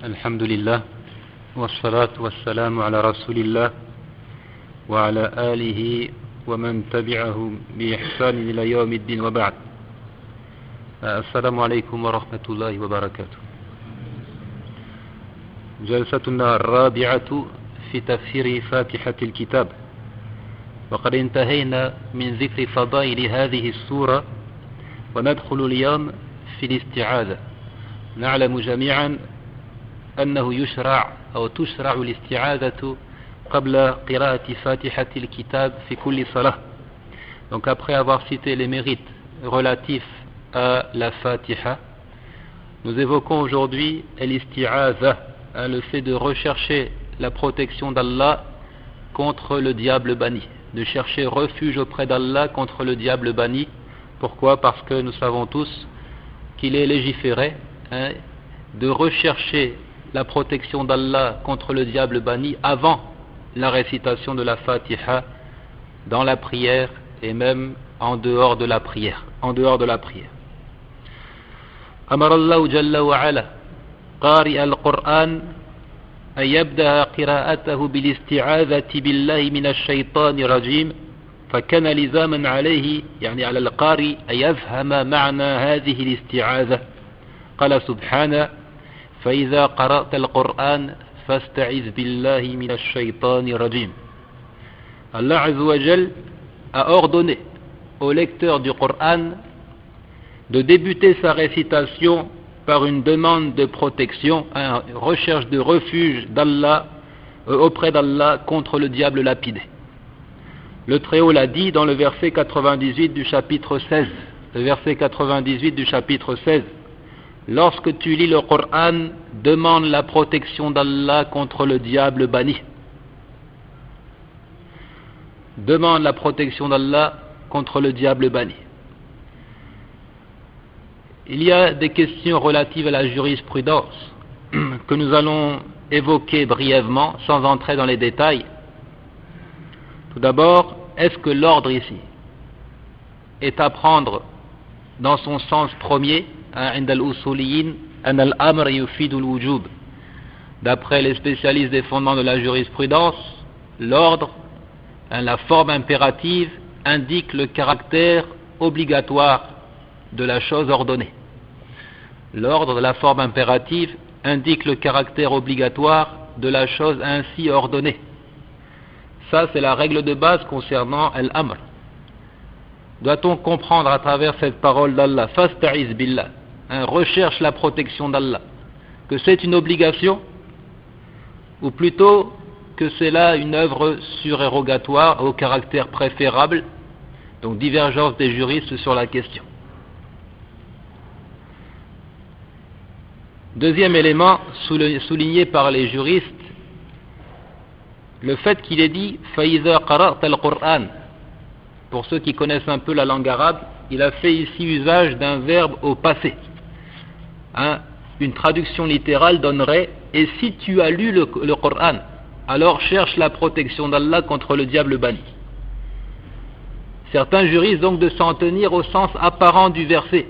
الحمد لله والصلاة والسلام على رسول الله وعلى آله ومن تبعه بإحسان إلى يوم الدين وبعد. السلام عليكم ورحمة الله وبركاته. جلستنا الرابعة في تفسير فاتحة الكتاب، وقد انتهينا من ذكر فضائل هذه السورة، وندخل اليوم في الاستعاذة. نعلم جميعا أنه تشرع الاستعاذة قبل قراءة فاتحة الكتاب في كل صلاة. Donc après avoir cité les mérites relatifs à la Fatiha, nous évoquons aujourd'hui l'isti'aza, le fait de rechercher la protection d'Allah contre le diable banni, de chercher refuge auprès d'Allah contre le diable banni. Pourquoi? Parce que nous savons tous qu'il est légiféré de rechercher la protection d'Allah contre le diable banni avant la récitation de la Fatiha dans la prière et même en dehors de la prière. أمر الله جل وعلا قارئ القرآن أن يبدأ قراءته بالاستعاذة بالله من الشيطان الرجيم، فكان لزاما عليه يعني على القارئ أن يفهم معنى هذه الاستعاذة. قال سبحانه: فإذا قرأت القرآن فاستعذ بالله من الشيطان الرجيم. Allah Azza wa Jal a ordonné au lecteur du Coran de débuter sa récitation par une demande de protection, une recherche de refuge d'Allah, auprès d'Allah contre le diable lapidé. Le Très-Haut l'a dit dans le verset 98 du chapitre 16. Le verset 98 du chapitre 16. Lorsque tu lis le Coran, demande la protection d'Allah contre le diable banni. Demande la protection d'Allah contre le diable banni. Il y a des questions relatives à la jurisprudence que nous allons évoquer brièvement sans entrer dans les détails. Tout d'abord, est-ce que l'ordre ici est à prendre dans son sens premier? D'après les spécialistes des fondements de la jurisprudence, l'ordre, la forme impérative, indique le caractère obligatoire de la chose ordonnée. L'ordre de la forme impérative indique le caractère obligatoire de la chose ainsi ordonnée. Ça, c'est la règle de base concernant l'amr. Doit-on comprendre à travers cette parole d'Allah, fasta'iz billah, recherche la protection d'Allah, que c'est une obligation, ou plutôt que c'est là une œuvre surérogatoire au caractère préférable? Donc divergence des juristes sur la question. Deuxième élément souligné par les juristes, le fait qu'il est dit فَإِذَا قَرَأْتَ الْقُرْآنَ. Pour ceux qui connaissent un peu la langue arabe, il a fait ici usage d'un verbe au passé. Une traduction littérale donnerait: et si tu as lu le Coran, alors cherche la protection d'Allah contre le diable banni. Certains juristes donc de s'en tenir au sens apparent du verset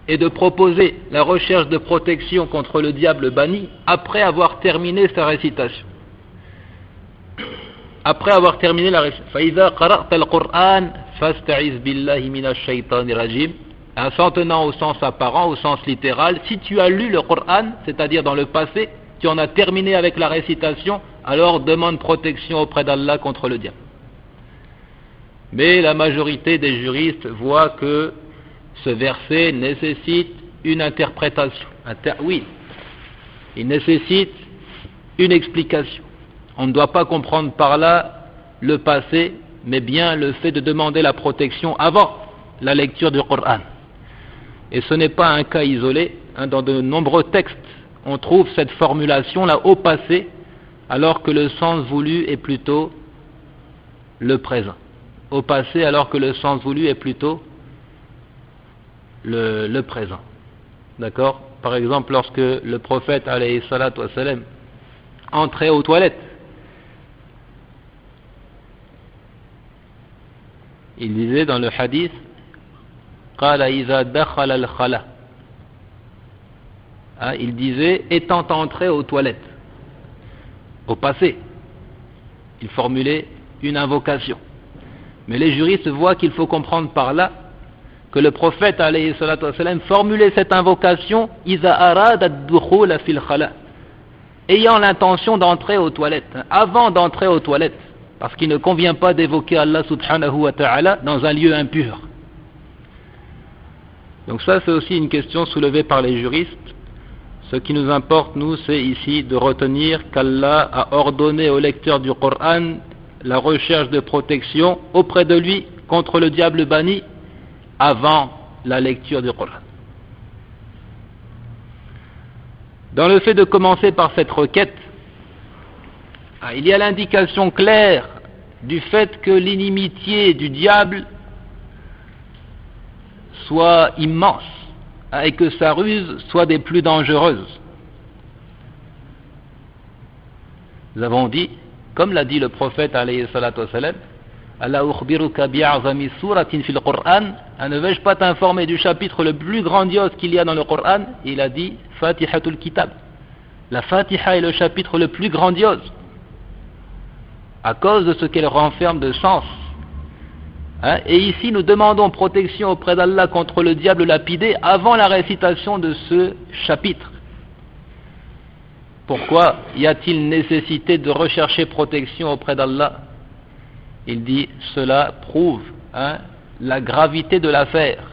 et de proposer la recherche de protection contre le diable banni après avoir terminé sa récitation. Après avoir terminé la récitation, فَإِذَا قَرَأْتَ الْقُرْآنَ فَاسْتَعِذْ بِاللَّهِ مِنَ الشَّيْطَانِ الرَّجِيمِ. S'en tenant au sens apparent, au sens littéral, si tu as lu le Coran, c'est-à-dire dans le passé, tu en as terminé avec la récitation, alors demande protection auprès d'Allah contre le diable. Mais la majorité des juristes voient que ce verset nécessite une interprétation, un ta'wil. Il nécessite une explication. On ne doit pas comprendre par là le passé, mais bien le fait de demander la protection avant la lecture du Coran. Et ce n'est pas un cas isolé. Dans de nombreux textes, on trouve cette formulation-là au passé, alors que le sens voulu est plutôt le présent. Au passé, alors que le sens voulu est plutôt le présent. D'accord? Par exemple, lorsque le prophète, alayhi salatu wa salam, entrait aux toilettes, il disait dans le hadith: قال إذا دخل الخلاء il disait étant entré aux toilettes. Au passé, il formulait une invocation. Mais les juristes voient qu'il faut comprendre par là que le prophète alayhi salatu wassalam formulait cette invocation iza arada ad-dukhul fil khala, ayant l'intention d'entrer aux toilettes, avant d'entrer aux toilettes, parce qu'il ne convient pas d'évoquer Allah subhanahu wa ta'ala dans un lieu impur. Donc ça, c'est aussi une question soulevée par les juristes. Ce qui nous importe, nous, c'est ici de retenir qu'Allah a ordonné au lecteur du Coran la recherche de protection auprès de lui contre le diable banni avant la lecture du Coran. Dans le fait de commencer par cette requête, il y a l'indication claire du fait que l'inimitié du diable soit immense et que sa ruse soit des plus dangereuses. Nous avons dit, comme l'a dit le prophète alayhi salatu wassalam, Allah ukhbiruka bi'azami suratin fil Qur'an, ne vais-je pas t'informer du chapitre le plus grandiose qu'il y a dans le Qur'an? Il a dit Fatihatul Kitab. La Fatiha est le chapitre le plus grandiose à cause de ce qu'elle renferme de sens. Et ici nous demandons protection auprès d'Allah contre le diable lapidé avant la récitation de ce chapitre. Pourquoi y a-t-il nécessité de rechercher protection auprès d'Allah? Il dit cela prouve la gravité de l'affaire,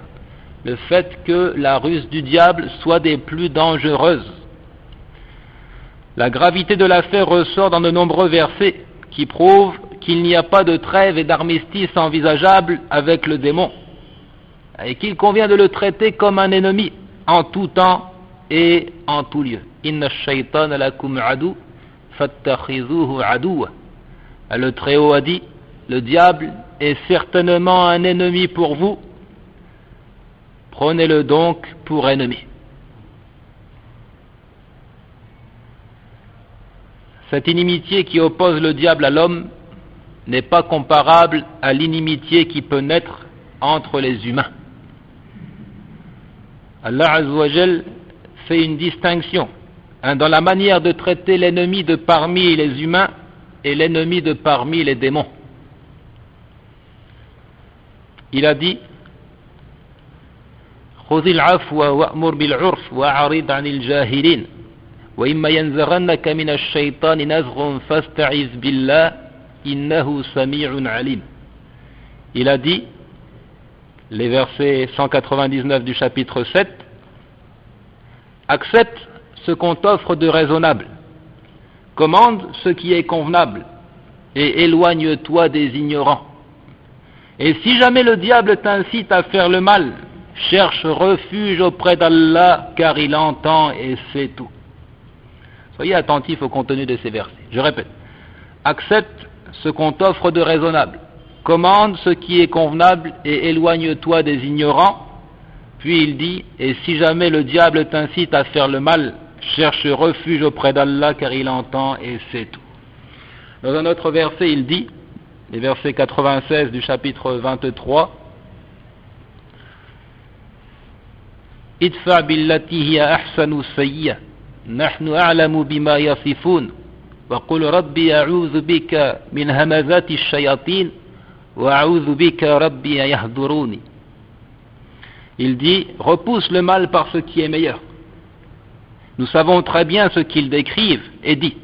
le fait que la ruse du diable soit des plus dangereuses. La gravité de l'affaire ressort dans de nombreux versets qui prouvent qu'il n'y a pas de trêve et d'armistice envisageable avec le démon et qu'il convient de le traiter comme un ennemi en tout temps et en tout lieu. Inna ash-shaytana lakum adu fattakhizuhu aduwa. Le Très-Haut a dit, le diable est certainement un ennemi pour vous, prenez-le donc pour ennemi. Cette inimitié qui oppose le diable à l'homme n'est pas comparable à l'inimitié qui peut naître entre les humains. Allah Azza wa Jal fait une distinction dans la manière de traiter l'ennemi de parmi les humains et l'ennemi de parmi les démons. Il a dit Khudhil afwa wa'mur bil 'urf wa'rid 'anil jahilin wa imma yanzaghannaka minash shaytani nazghun fasta'iz billah innahu sami'un 'alim. Il a dit, les versets 199 du chapitre 7, accepte ce qu'on t'offre de raisonnable, commande ce qui est convenable et éloigne-toi des ignorants. Et si jamais le diable t'incite à faire le mal, cherche refuge auprès d'Allah, car il entend et sait tout. Soyez attentifs au contenu de ces versets. Je répète, accepte ce qu'on t'offre de raisonnable, commande ce qui est convenable et éloigne-toi des ignorants. Puis il dit, et si jamais le diable t'incite à faire le mal, cherche refuge auprès d'Allah, car il entend et sait tout. Dans un autre verset, il dit, les versets 96 du chapitre 23, idfa billati hiya ahsanu sayyi'a nahnu a'lamu bima yasifun wa qul rabbi a'udhu bika min hamazati ash-shayatin wa a'udhu bika rabbi yahduruni. Il dit, repousse le mal par ce qui est meilleur. Nous savons très bien ce qu'ils décrivent et dit,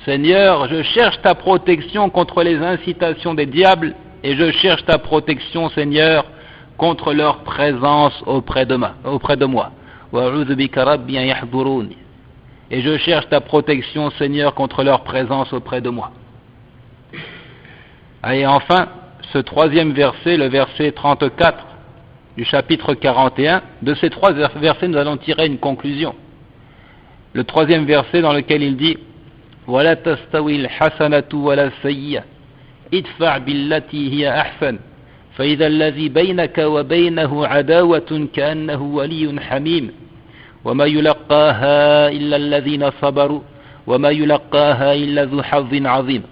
Seigneur, je cherche ta protection contre les incitations des diables et je cherche ta protection, Seigneur, contre leur présence auprès de moi. Et je cherche ta protection, Seigneur, contre leur présence auprès de moi. Et enfin, ce troisième verset, le verset 34 du chapitre 41, de ces trois versets, nous allons tirer une conclusion. Le troisième verset dans lequel il dit ولا تستوي الحسنة ولا السيئة ادفع بالتي هي أحسن فإذا الذي بينك وبينه عداوة كأنه ولي حميم وما يلقاها إلا الذين صبروا وما يلقاها إلا ذو حظ عظيم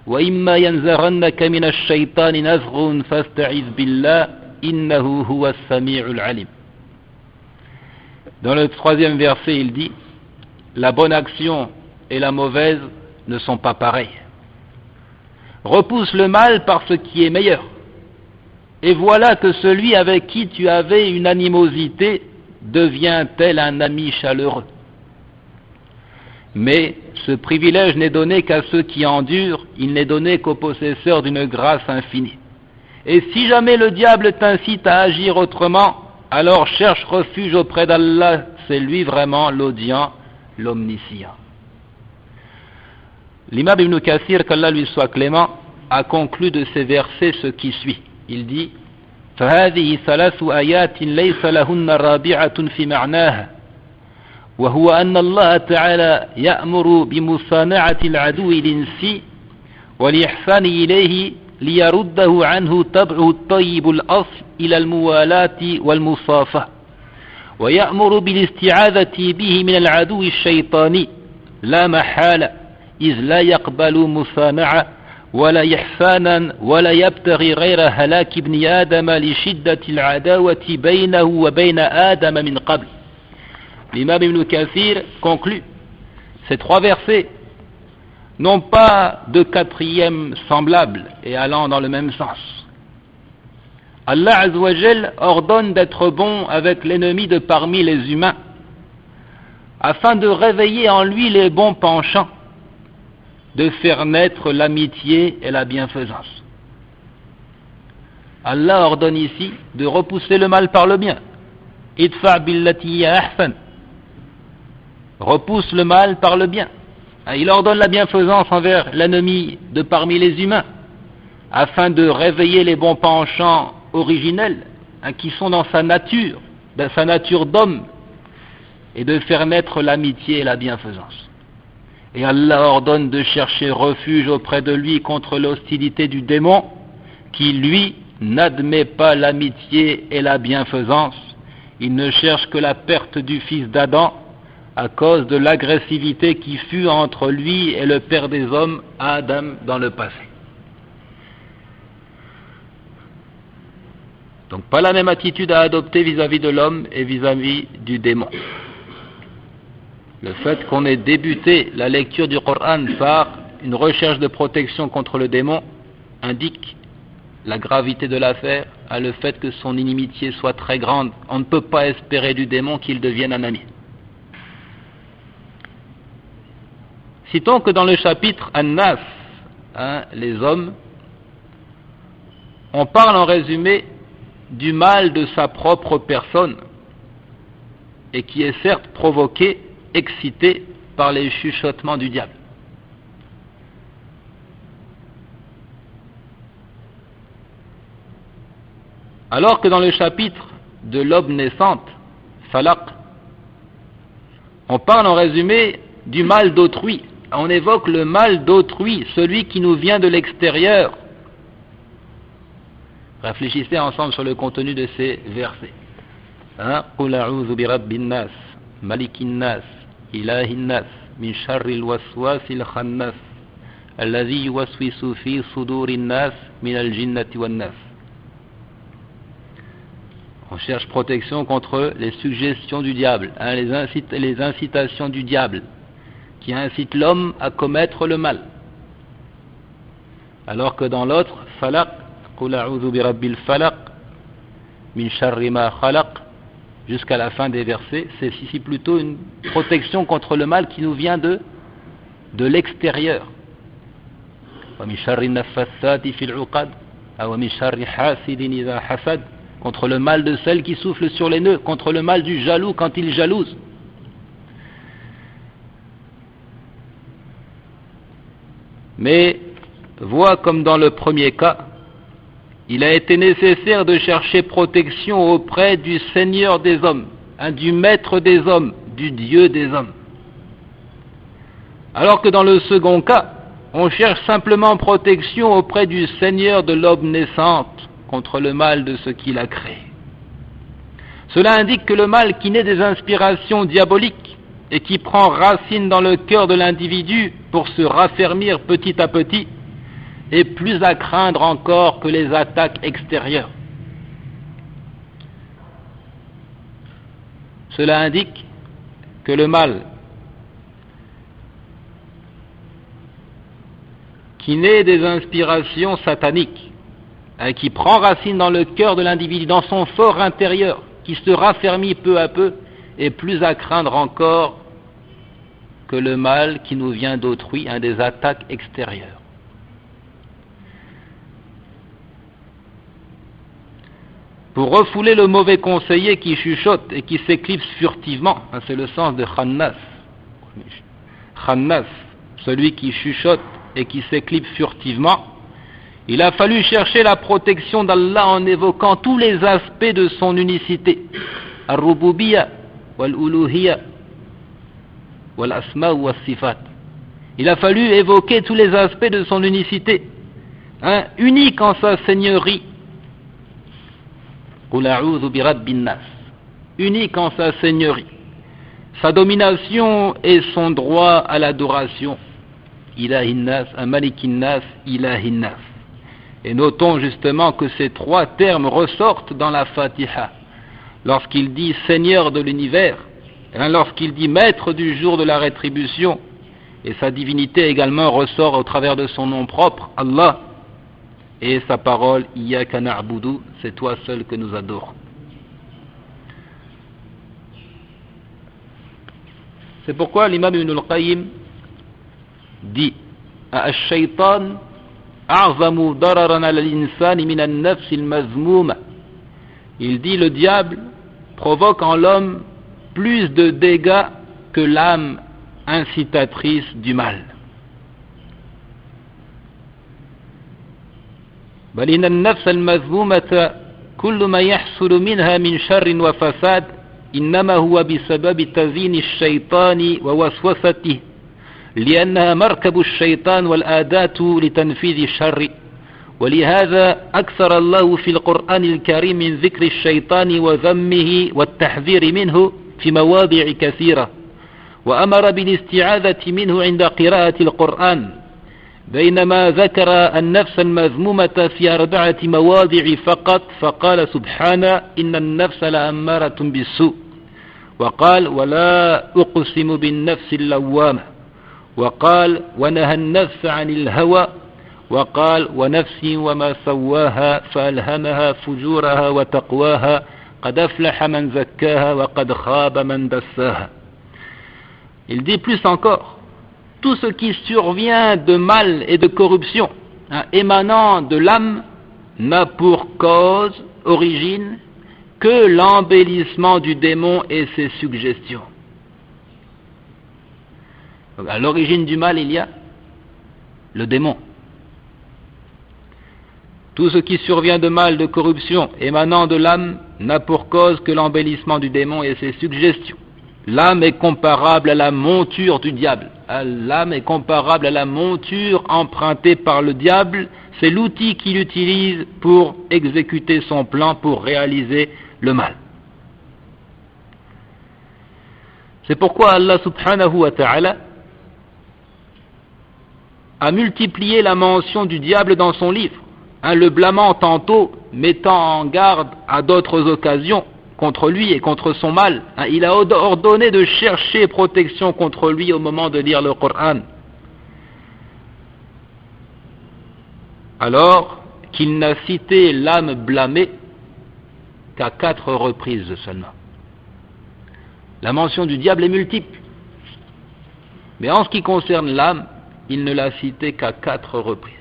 وإما ينزغنك من الشيطان نزغ فاستعذ بالله إنه هو السميع العليم. Dans le 3e verset, il dit: la bonne action et la mauvaise ne sont pas pareilles. Repousse le mal par ce qui est meilleur. Et voilà que celui avec qui tu avais une animosité devient tel un ami chaleureux. Mais ce privilège n'est donné qu'à ceux qui endurent, il n'est donné qu'aux possesseurs d'une grâce infinie. Et si jamais le diable t'incite à agir autrement, alors cherche refuge auprès d'Allah, c'est lui vraiment l'audient, l'omniscient. L'imam Ibn Kathir, qu'Allah lui soit clément, a conclu de ces versets ce qui suit. Il dit: فهذه ثلاث آيات ليس لهن رابعة في معناها وهو أن الله تعالى يأمر بمصانعة العدو الإنسي والإحسان إليه ليرده عنه طبعه الطيب الأصل إلى الموالاة والمصافة ويأمر بالاستعاذة به من العدو الشيطاني لا محالة إذ لا يقبل مصانعة ولا إحسانا ولا يبتغي غير هلاك ابن آدم لشدة العداوة بينه وبين آدم من قبل. L'imam Ibn Kathir conclut ces 3 versets non pas de 4e semblable et allant dans le même sens. Allah Azza wa Jal ordonne d'être bon avec l'ennemi de parmi les humains afin de réveiller en lui les bons penchants, de faire naître l'amitié et la bienfaisance. Allah ordonne ici de repousser le mal par le bien. Idfa' billati hiya ahsan. Repousse le mal par le bien. Il ordonne la bienfaisance envers l'ennemi de parmi les humains afin de réveiller les bons penchants originels qui sont dans sa nature d'homme, et de faire naître l'amitié et la bienfaisance. Et Allah ordonne de chercher refuge auprès de lui contre l'hostilité du démon qui, lui, n'admet pas l'amitié et la bienfaisance. Il ne cherche que la perte du fils d'Adam à cause de l'agressivité qui fut entre lui et le père des hommes, Adam, dans le passé. Donc pas la même attitude à adopter vis-à-vis de l'homme et vis-à-vis du démon. Le fait qu'on ait débuté la lecture du Coran par une recherche de protection contre le démon indique la gravité de l'affaire, à le fait que son inimitié soit très grande. On ne peut pas espérer du démon qu'il devienne un ami. Citons que dans le chapitre An-Nas, les hommes, on parle en résumé du mal de sa propre personne et qui est certes provoqué, excité par les chuchotements du diable. Alors que dans le chapitre de l'aube naissante, Falaq, on parle en résumé du mal d'autrui. On évoque le mal d'autrui, celui qui nous vient de l'extérieur. Réfléchissez ensemble sur le contenu de ces versets. Qul a'udhu bi rabbin nas, malikin nas, ilahin nas, min sharril waswasil khannas, alladhi yuwaswisu fi sudurin nas, min al-jinnati wan nas. On cherche protection contre les suggestions du diable, les incitations du diable, qui incitent l'homme à commettre le mal. Alors que dans l'autre, Falaq, Qul a'udhu bi rabbil falaq, min sharri ma khalaq, jusqu'à la fin des versets, c'est ici plutôt une protection contre le mal qui nous vient de l'extérieur. Wa min sharri naffathati fil 'uqad, wa min sharri hasidin idha hasad, contre le mal de celle qui souffle sur les nœuds, contre le mal du jaloux quand il jalouse. Mais, vois comme dans le premier cas, il a été nécessaire de chercher protection auprès du Seigneur des hommes, du Maître des hommes, du Dieu des hommes. Alors que dans le second cas, on cherche simplement protection auprès du Seigneur de l'aube naissante, contre le mal de ce qu'il a créé. Cela indique que le mal qui naît des inspirations diaboliques et qui prend racine dans le cœur de l'individu pour se raffermir petit à petit est plus à craindre encore que les attaques extérieures. Cela indique que le mal qui naît des inspirations sataniques, qui prend racine dans le cœur de l'individu, dans son fort intérieur, qui se raffermit peu à peu, est plus à craindre encore que le mal qui nous vient d'autrui, des attaques extérieures. Pour refouler le mauvais conseiller qui chuchote et qui s'éclipse furtivement, c'est le sens de Khannas. Khannas, celui qui chuchote et qui s'éclipse furtivement, il a fallu chercher la protection d'Allah en évoquant tous les aspects de son unicité. Ar-Rububiyya, wal-Uluhiyya, wal-Asma wal-Sifat. Il a fallu évoquer tous les aspects de son unicité, unique en sa seigneurie. Qul a'udhu bi rabbin nas, unique en sa seigneurie, sa domination et son droit à l'adoration. Ilahin nas, malikin nas, ilahin nas. Et notons justement que ces trois termes ressortent dans la Fatiha. Lorsqu'il dit Seigneur de l'univers, lorsqu'il dit Maître du jour de la rétribution, et sa divinité également ressort au travers de son nom propre, Allah, et sa parole, Iyyaka na'budu, c'est toi seul que nous adorons. C'est pourquoi l'imam Ibn al-Qayyim dit Ash-shaytan a'zamu dararan ala al-insani min an-nafs al-mazmuma. Il dit le diable provoque en l'homme plus de dégâts que l'âme incitatrice du mal. بل إن النفس المذمومة كل ما يحصل منها من شر وفساد إنما هو بسبب تزيين الشيطان ووسوسته لأنها مركب الشيطان والآداة لتنفيذ الشر ولهذا أكثر الله في القرآن الكريم من ذكر الشيطان وذمه والتحذير منه في مواضع كثيرة وأمر بالاستعاذة منه عند قراءة القرآن بينما ذكر النفس المذمومة في 4 مواضع فقط فقال سبحانه إن النفس لأمارة بالسوء وقال ولا أقسم بالنفس اللوامة وقال ونهى النفس عن الهوى وقال ونفس وما سواها فألهمها فجورها وتقواها قد أفلح من زكاها وقد خاب من دساها. Il dit plus encore, tout ce qui survient de mal et de corruption émanant de l'âme n'a pour cause, origine, que l'embellissement du démon et ses suggestions. Donc, à l'origine du mal, il y a le démon. Tout ce qui survient de mal, de corruption émanant de l'âme n'a pour cause que l'embellissement du démon et ses suggestions. L'âme est comparable à la monture du diable. L'âme est comparable à la monture empruntée par le diable. C'est l'outil qu'il utilise pour exécuter son plan, pour réaliser le mal. C'est pourquoi Allah subhanahu wa ta'ala a multiplié la mention du diable dans son livre, le blâmant tantôt, mettant en garde à d'autres occasions contre lui et contre son mal. Il a ordonné de chercher protection contre lui au moment de lire le Coran. Alors qu'il n'a cité l'âme blâmée qu'à 4 reprises seulement. La mention du diable est multiple. Mais en ce qui concerne l'âme, il ne l'a cité qu'à 4 reprises.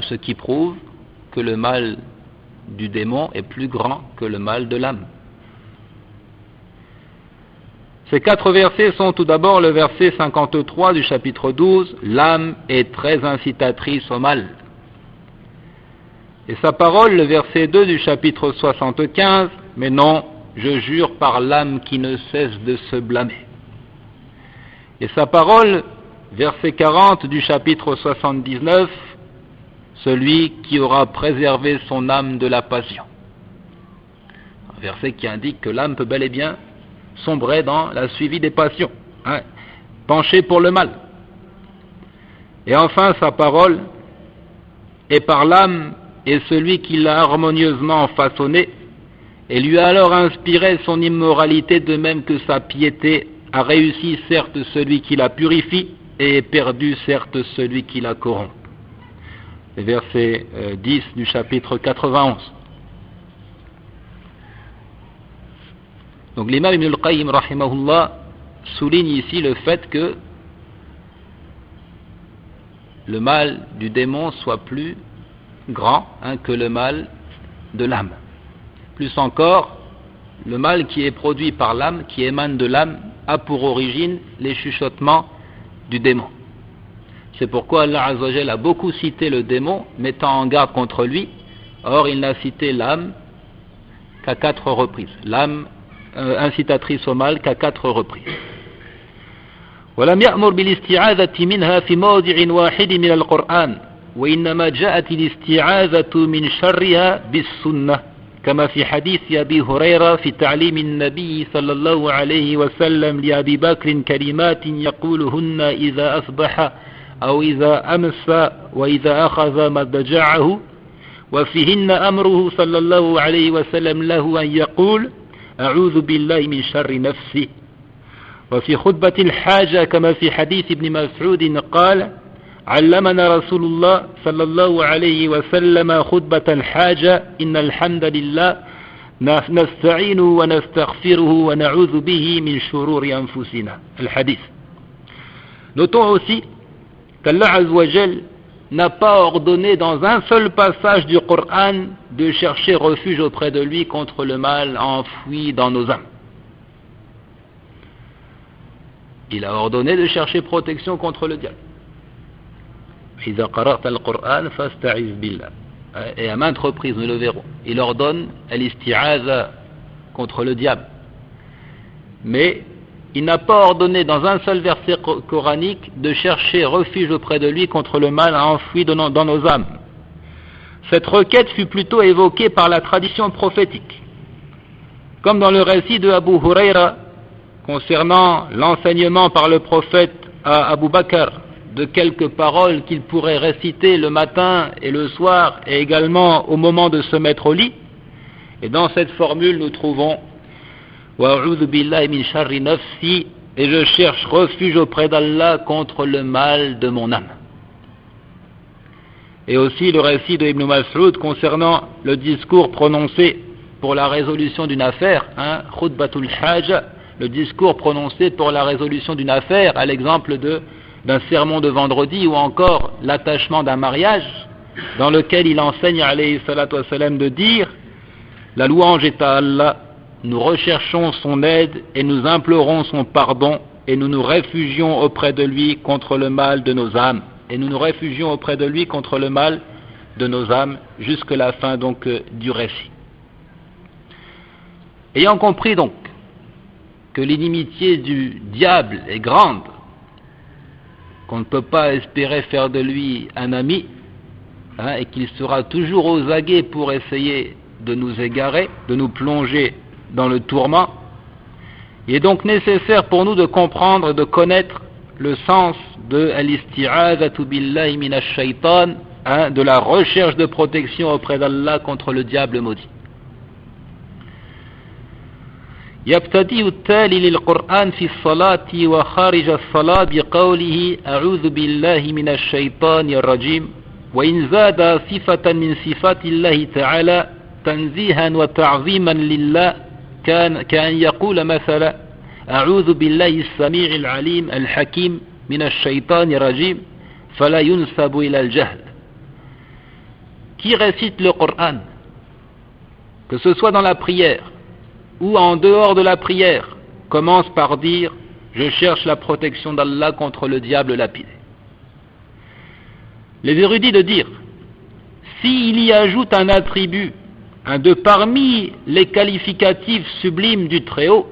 Ce qui prouve que le mal du démon est plus grand que le mal de l'âme. Ces 4 versets sont tout d'abord le verset 53 du chapitre 12, l'âme est très incitatrice au mal. Et sa parole, le verset 2 du chapitre 75, mais non, je jure par l'âme qui ne cesse de se blâmer. Et sa parole, verset 40 du chapitre 79, celui qui aura préservé son âme de la passion. Un verset qui indique que l'âme peut bel et bien sombrer dans la suivi des passions, pencher pour le mal. Et enfin, sa parole, et par l'âme est celui qui l'a harmonieusement façonné et lui a alors inspiré son immoralité de même que sa piété, a réussi certes celui qui la purifie et est perdu certes celui qui la corrompt. Verset 10 du chapitre 91. Donc l'imam Ibn al-Qayyim rahimahullah souligne ici le fait que le mal du démon soit plus grand que le mal de l'âme. Plus encore, le mal qui est produit par l'âme, qui émane de l'âme, a pour origine les chuchotements du démon. C'est pourquoi Allah Azza wa Jal a beaucoup cité le démon, mettant en garde contre lui. Or, il n'a cité l'âme qu'à 4 reprises. L'âme incitatrice au mal qu'à 4 reprises. ولم يأمر بالاستعاذة منها في موضع واحد من القرآن وإنما جاءت الاستعاذة من شرها بالسنة كما في حديث أبي هريرة في تعليم النبي صلى الله عليه وسلم لأبي بكر كلمات يقولهن إذا أصبح أو إذا أمسى وإذا أخذ مضجعه وفيهن أمره صلى الله عليه وسلم له أن يقول أعوذ بالله من شر نفسي. وفي خطبة الحاجة كما في حديث ابن مسعود قال علمنا رسول الله صلى الله عليه وسلم خطبة الحاجة إن الحمد لله نستعين ونستغفره ونعوذ به من شرور أنفسنا. الحديث. Notons aussi qu'Allah Azza wa Jal n'a pas ordonné dans un seul passage du Coran de chercher refuge auprès de lui contre le mal enfoui dans nos âmes. Il a ordonné de chercher protection contre le diable. إذا قرأت القرآن فاستعذ بالله. Et à maintes reprises, nous le verrons, il ordonne l'isti'aza contre le diable. Mais il n'a pas ordonné dans un seul verset coranique de chercher refuge auprès de lui contre le mal enfoui dans nos âmes. Cette requête fut plutôt évoquée par la tradition prophétique, comme dans le récit de Abu Hurayra concernant l'enseignement par le prophète à Abu Bakr de quelques paroles qu'il pourrait réciter le matin et le soir et également au moment de se mettre au lit. Et dans cette formule nous trouvons Wa'udhu billahi min sharri nafsi, et je cherche refuge auprès d'Allah contre le mal de mon âme. Et aussi le récit de Ibn Mas'ud concernant le discours prononcé pour la résolution d'une affaire, khutbatul hajj, le discours prononcé pour la résolution d'une affaire, à l'exemple d'un sermon de vendredi ou encore l'attachement d'un mariage, dans lequel il enseigne alayhi salatu wassalam de dire la louange est à Allah, nous recherchons son aide et nous implorons son pardon et nous nous réfugions auprès de lui contre le mal de nos âmes. Et nous nous réfugions auprès de lui contre le mal de nos âmes jusqu'à la fin donc du récit. Ayant compris donc que l'inimitié du diable est grande, qu'on ne peut pas espérer faire de lui un ami, et qu'il sera toujours aux aguets pour essayer de nous égarer, de nous plonger dans le tourment, il est donc nécessaire pour nous de comprendre et de connaître le sens de al-isti'adatu billahi minash shaitan, de la recherche de protection auprès d'Allah contre le diable maudit. يبتدئ التالي للقرآن في الصلاة وخارج الصلاة بقوله أعوذ بالله من الشيطان الرجيم وإن زاد صفة من صفات الله تعالى تنزيها وتعظيما لله كأن يقول مثلا أعوذ بالله السميع العليم الحكيم من الشيطان الرجيم فلا ينسب إلى الجهل. Qui récite le Coran, que ce soit dans la prière ou en dehors de la prière, commence par dire « Je cherche la protection d'Allah contre le diable lapidé ». Les érudits de dire « S'il y ajoute un attribut, un de parmi les qualificatifs sublimes du Très-Haut,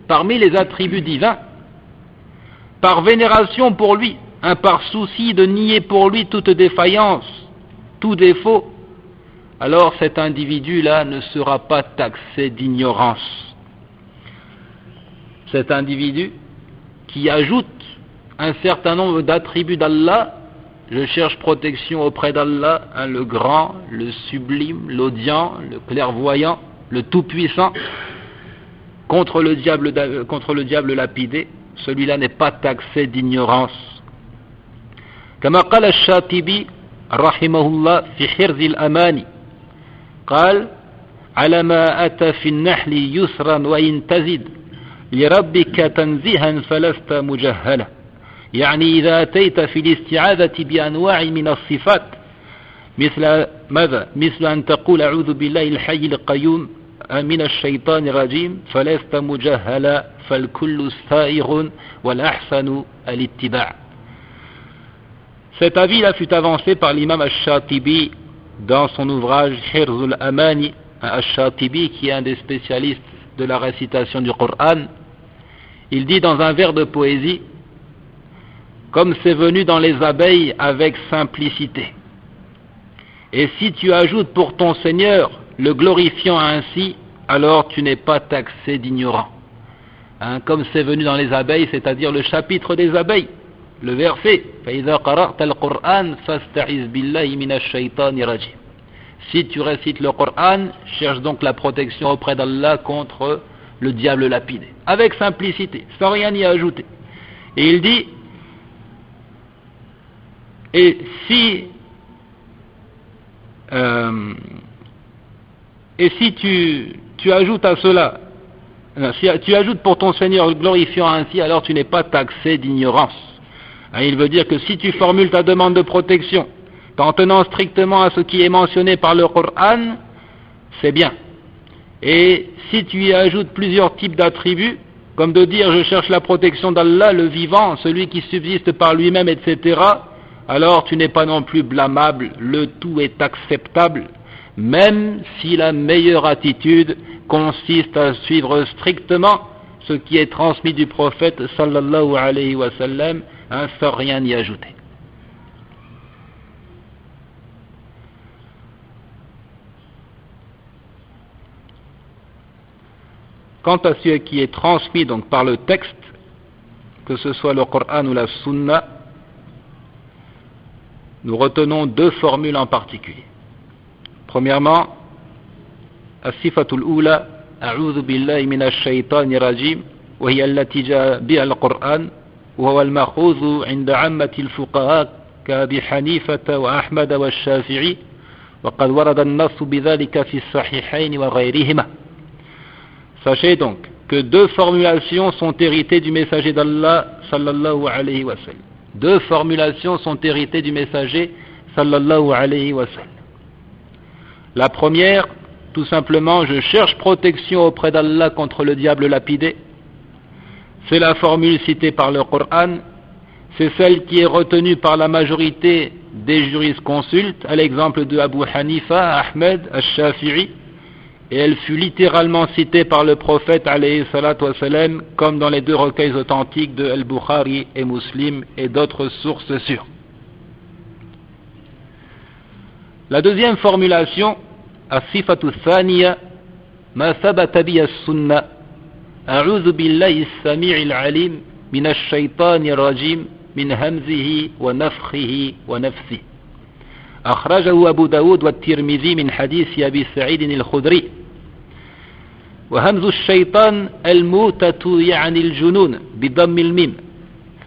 parmi les attributs divins, par vénération pour lui, par souci de nier pour lui toute défaillance, tout défaut, alors cet individu-là ne sera pas taxé d'ignorance. Cet individu qui ajoute un certain nombre d'attributs d'Allah je cherche protection auprès d'Allah, hein, le grand, le sublime, l'audient, le clairvoyant, le tout-puissant, contre le diable lapidé. Celui-là n'est pas taxé d'ignorance. كما قال الشاطبي رحمه الله في حرز الأماني قال على ما أتى في النحل يسرا وإن تزد لربك تنزيها فلست مجهلا. يعني إذا أتيت في الاستعاذة بأنواع من الصفات مثل ماذا؟ مثل أن تقول أعوذ بالله الحي القيوم من الشيطان الرجيم فلست مجهلا فالكل سائغ والأحسن الاتباع. Cet avis-là fut avancé par l'imam Ash-Shatibi dans son ouvrage Hirzul Amani. Ash-Shatibi, qui est un des spécialistes de la récitation du Coran, il dit dans un vers de poésie: comme c'est venu dans les abeilles avec simplicité. Et si tu ajoutes pour ton Seigneur le glorifiant ainsi, alors tu n'es pas taxé d'ignorant. Hein, comme c'est venu dans les abeilles, c'est-à-dire le chapitre des abeilles, le verset فَإِذَا قَرَأْتَ الْقُرْآنَ فَاسْتَعِذْ بِاللَّهِ مِنَ الشَّيْطَانِ الرَّجِيمِ. Si tu récites le Coran, cherche donc la protection auprès d'Allah contre le diable lapidé, avec simplicité, sans rien y ajouter. Et il dit, et si tu ajoutes à cela, si tu ajoutes pour ton Seigneur le glorifiant ainsi, alors tu n'es pas taxé d'ignorance. Il veut dire que si tu formules ta demande de protection en tenant strictement à ce qui est mentionné par le Coran, c'est bien. Et si tu y ajoutes plusieurs types d'attributs, comme de dire je cherche la protection d'Allah, le vivant, celui qui subsiste par lui-même, etc., alors tu n'es pas non plus blâmable, le tout est acceptable, même si la meilleure attitude consiste à suivre strictement ce qui est transmis du prophète sallallahu alayhi wa sallam, sans rien y ajouter. Quant à ce qui est transmis donc par le texte, que ce soit le Coran ou la Sunna, nous retenons deux formules en particulier. Premièrement, الصفة الأولى أعوذ بالله من الشيطان الرجيم وهي التي جاء بها القرآن وهو المأخوذ عند عامة الفقهاء كأبي حنيفة وأحمد والشافعي وقد ورد النص بذلك في الصحيحين وغيرهما. Sachez donc que deux formulations sont héritées du messager d'Allah sallallahu alayhi wa sallam. Deux formulations sont héritées du messager sallallahu alayhi wa sallam. La première, tout simplement, je cherche protection auprès d'Allah contre le diable lapidé. C'est la formule citée par le Coran. C'est celle qui est retenue par la majorité des jurisconsultes, à l'exemple de Abu Hanifa, Ahmed, Al-Shafi'i. Et elle fut littéralement citée par le prophète alayhi salatu wassalam, comme dans les deux recueils authentiques de Al-Bukhari et Muslim et d'autres sources sûres. La deuxième formulation, as-sifatu thaniya ma thabata bi as-sunnah a'udhu billahi as-sami'il 'alim min ash-shaytanir rajim min hamzihi wa nafthihi wa nafsihi. أخرجه أبو داود والترمذي من حديث أبي سعيد الخدري. وهمز الشيطان الموتة يعني الجنون بضم الميم،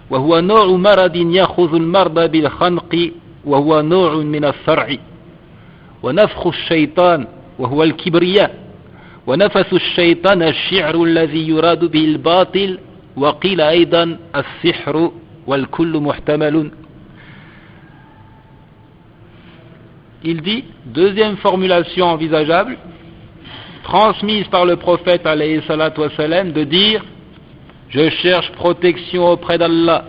وهو نوع مرض يأخذ المرضى بالخنق وهو نوع من الصرع. ونفخ الشيطان وهو الكبرياء. ونفس الشيطان الشعر الذي يراد به الباطل، وقيل أيضا السحر والكل محتمل. Il dit, deuxième formulation envisageable, transmise par le prophète alayhi salatu wassalam, de dire je cherche protection auprès d'Allah.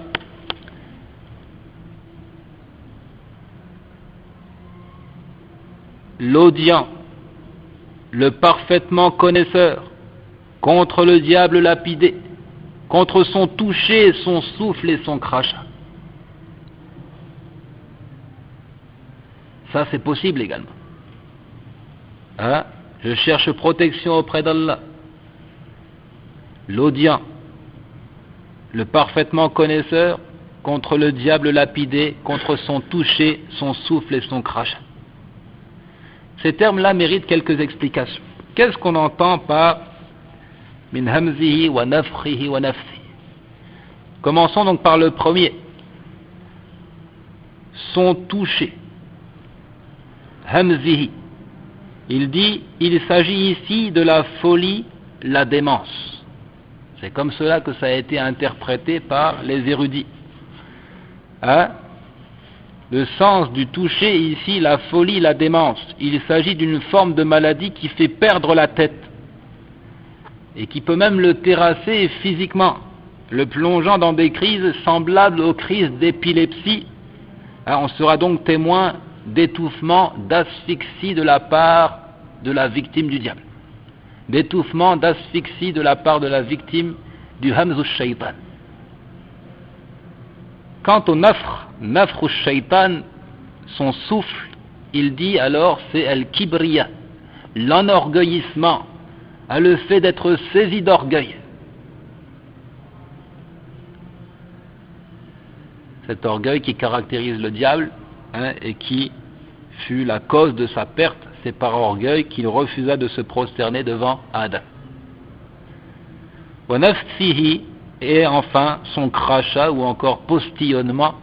L'audient, le parfaitement connaisseur, contre le diable lapidé, contre son toucher, son souffle et son crachat. Ça, c'est possible également. Hein? Je cherche protection auprès d'Allah. L'audient, le parfaitement connaisseur, contre le diable lapidé, contre son toucher, son souffle et son crachat. Ces termes-là méritent quelques explications. Qu'est-ce qu'on entend par min hamzihi wa nafkhihi wa nafsi? Commençons donc par le premier. Son toucher. Hamzihi. Il dit, il s'agit ici de la folie, la démence. C'est comme cela que ça a été interprété par les érudits. Hein? Le sens du toucher ici, la folie, la démence. Il s'agit d'une forme de maladie qui fait perdre la tête et qui peut même le terrasser physiquement, le plongeant dans des crises semblables aux crises d'épilepsie. Hein, on sera donc témoin d'étouffement, d'asphyxie de la part de la victime du diable. D'étouffement, d'asphyxie de la part de la victime du hamzu shaitan. Quant au nafru shaitan, son souffle, il dit alors c'est al-kibriya, l'enorgueillissement, le fait d'être saisi d'orgueil. Cet orgueil qui caractérise le diable, hein, et qui fut la cause de sa perte, c'est par orgueil qu'il refusa de se prosterner devant Adam. Wa nafsihi, et enfin son crachat ou encore postillonnement.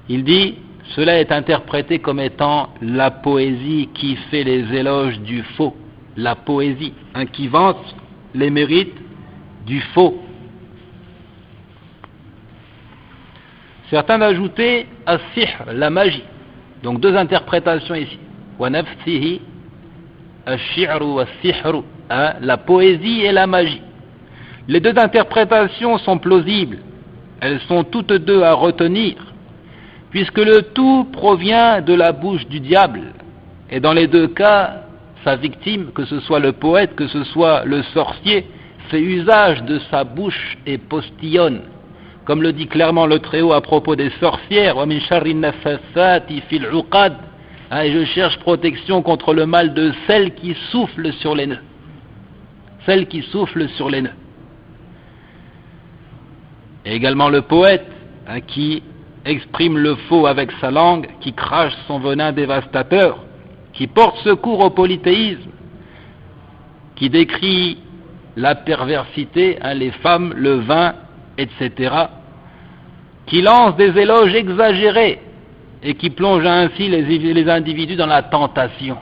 Il dit, cela est interprété comme étant la poésie qui fait les éloges du faux, la poésie, hein, qui vante les mérites du faux. Certains d'ajouter as-sihr, la magie. Donc deux interprétations ici. Wa nafsihi, ash-shi'ru was-sihru, la poésie et la magie. Les deux interprétations sont plausibles. Elles sont toutes deux à retenir, puisque le tout provient de la bouche du diable. Et dans les deux cas, sa victime, que ce soit le poète, que ce soit le sorcier, fait usage de sa bouche et postillonne. Comme le dit clairement le Très-Haut à propos des sorcières, wa min sharri naffathati fil uqad, et je cherche protection contre le mal de celles qui soufflent sur les nœuds. Celles qui soufflent sur les nœuds. Et également le poète, qui exprime le faux avec sa langue, qui crache son venin dévastateur, qui porte secours au polythéisme, qui décrit la perversité, les femmes, le vin, etc., qui lance des éloges exagérés et qui plonge ainsi les individus dans la tentation.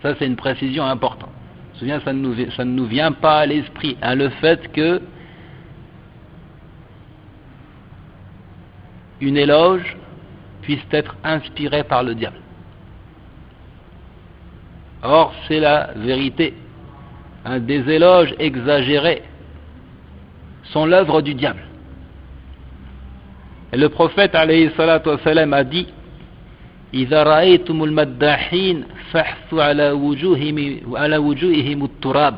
Ça, c'est une précision importante. Souviens, ça ne nous vient pas à l'esprit, le fait que une éloge puisse être inspirée par le diable. Or, c'est la vérité. Des éloges exagérés sont l'œuvre du diable. Et le prophète alayhi salatu wassalam a dit إذا رأيتم المداحين فاحثوا على وجوههم التراب.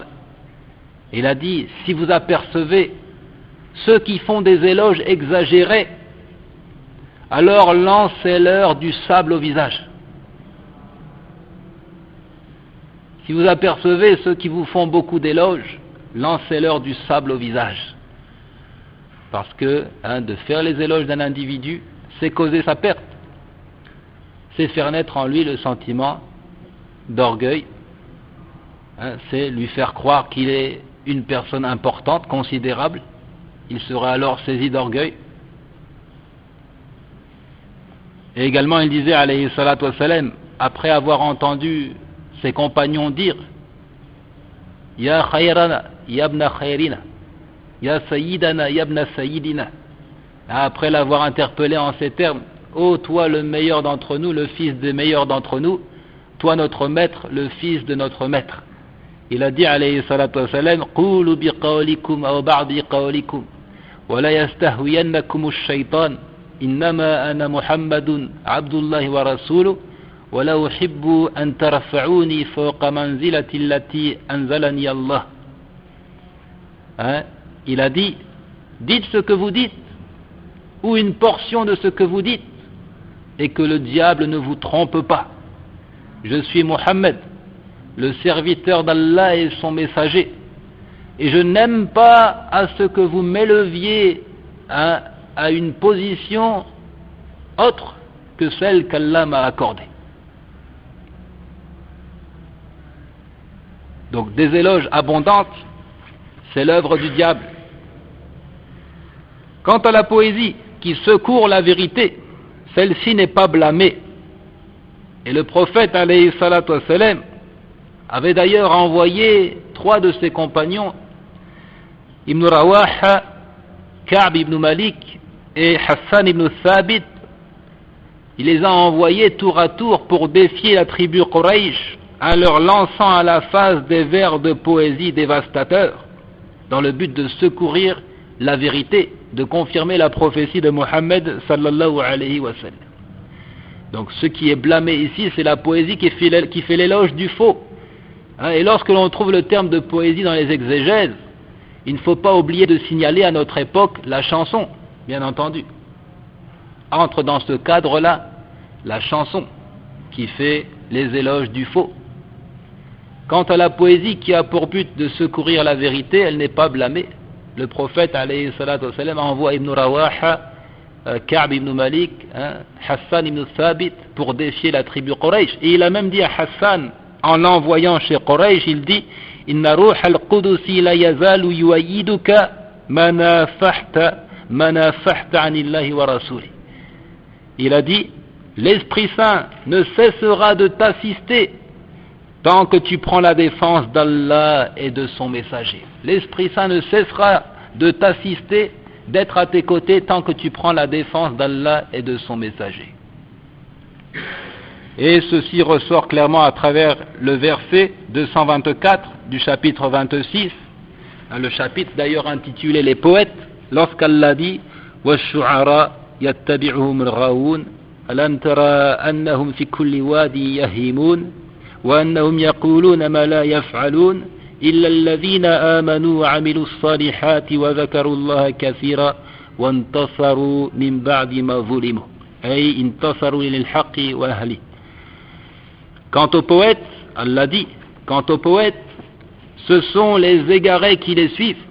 Il a dit, si vous apercevez ceux qui font des éloges exagérés, alors lancez-leur du sable au visage. Si vous apercevez ceux qui vous font beaucoup d'éloges, lancez-leur du sable au visage. Parce que de faire les éloges d'un individu, c'est causer sa perte. C'est faire naître en lui le sentiment d'orgueil. C'est lui faire croire qu'il est une personne importante, considérable. Il sera alors saisi d'orgueil. Et également, il disait, alayhi salatu wassalam, après avoir entendu ses compagnons dire Ya khayrana, yabna khayrina, Ya sayyidana, yabna sayyidina. Après l'avoir interpellé en ces termes, ô toi le meilleur d'entre nous, le fils des meilleurs d'entre nous, toi notre maître, le fils de notre maître. Il a dit, alayhi salatu wassalam, Qulu bi qawlikum aw ba'di qawlikum, wa la yastahwiyannakum ash-shaytan. إنما أنا محمد عبد الله ورسوله ولا أحب أن ترفعوني فوق منزلة التي أنزلني الله. Il a dit, dites ce que vous dites, ou une portion de ce que vous dites, et que le diable ne vous trompe pas. Je suis Mohammed, le serviteur d'Allah et son messager, et je n'aime pas à ce que vous m'éleviez à une position autre que celle qu'Allah m'a accordée. Donc des éloges abondantes, c'est l'œuvre du diable. Quant à la poésie qui secourt la vérité, celle-ci n'est pas blâmée. Et le prophète alayhi salatu wassalam avait d'ailleurs envoyé 3 de ses compagnons, Ibn Rawaha, Ka'b ibn Malik et Hassan ibn Thabit. Il les a envoyés tour à tour pour défier la tribu Quraysh en leur lançant à la face des vers de poésie dévastateurs dans le but de secourir la vérité, de confirmer la prophétie de Mohammed sallallahu alayhi wa sallam. Donc ce qui est blâmé ici, c'est la poésie qui fait l'éloge du faux. Et lorsque l'on trouve le terme de poésie dans les exégèses, il ne faut pas oublier de signaler à notre époque la chanson, bien entendu. Entre dans ce cadre-là la chanson qui fait les éloges du faux. Quant à la poésie qui a pour but de secourir la vérité, elle n'est pas blâmée. Le prophète alayhi salatu wasalam envoie Ibn Rawaha, Ka'b ibn Malik, Hassan ibn Thabit pour défier la tribu Quraysh. Et il a même dit à Hassan, en l'envoyant chez Quraysh, il dit Inna ruha al-Qudusi la yazalu yuayiduka manafahta anillahi wa rasuli. Il a dit l'Esprit Saint ne cessera de t'assister tant que tu prends la défense d'Allah et de son messager. L'Esprit Saint ne cessera de t'assister, d'être à tes côtés tant que tu prends la défense d'Allah et de son messager. Et ceci ressort clairement à travers le verset 224 du chapitre 26, le chapitre d'ailleurs intitulé Les poètes, lorsqu'Allah dit وَالشُّعَرَاء يَتَّبِعُهُمُ الْغَاوُونَ أَلَمْ تَرَى أَنَّهُمْ فِي كُلِّ وَادٍ يَهِيمُونَ وأنهم يقولون ما لا يفعلون إلا الذين آمنوا وعملوا الصالحات وذكروا الله كثيرا وانتصروا من بعد ما ظلموا أي انتصروا للحق وأهله. Quant aux poètes, Allah dit, quant aux poètes, ce sont les égarés qui les suivent.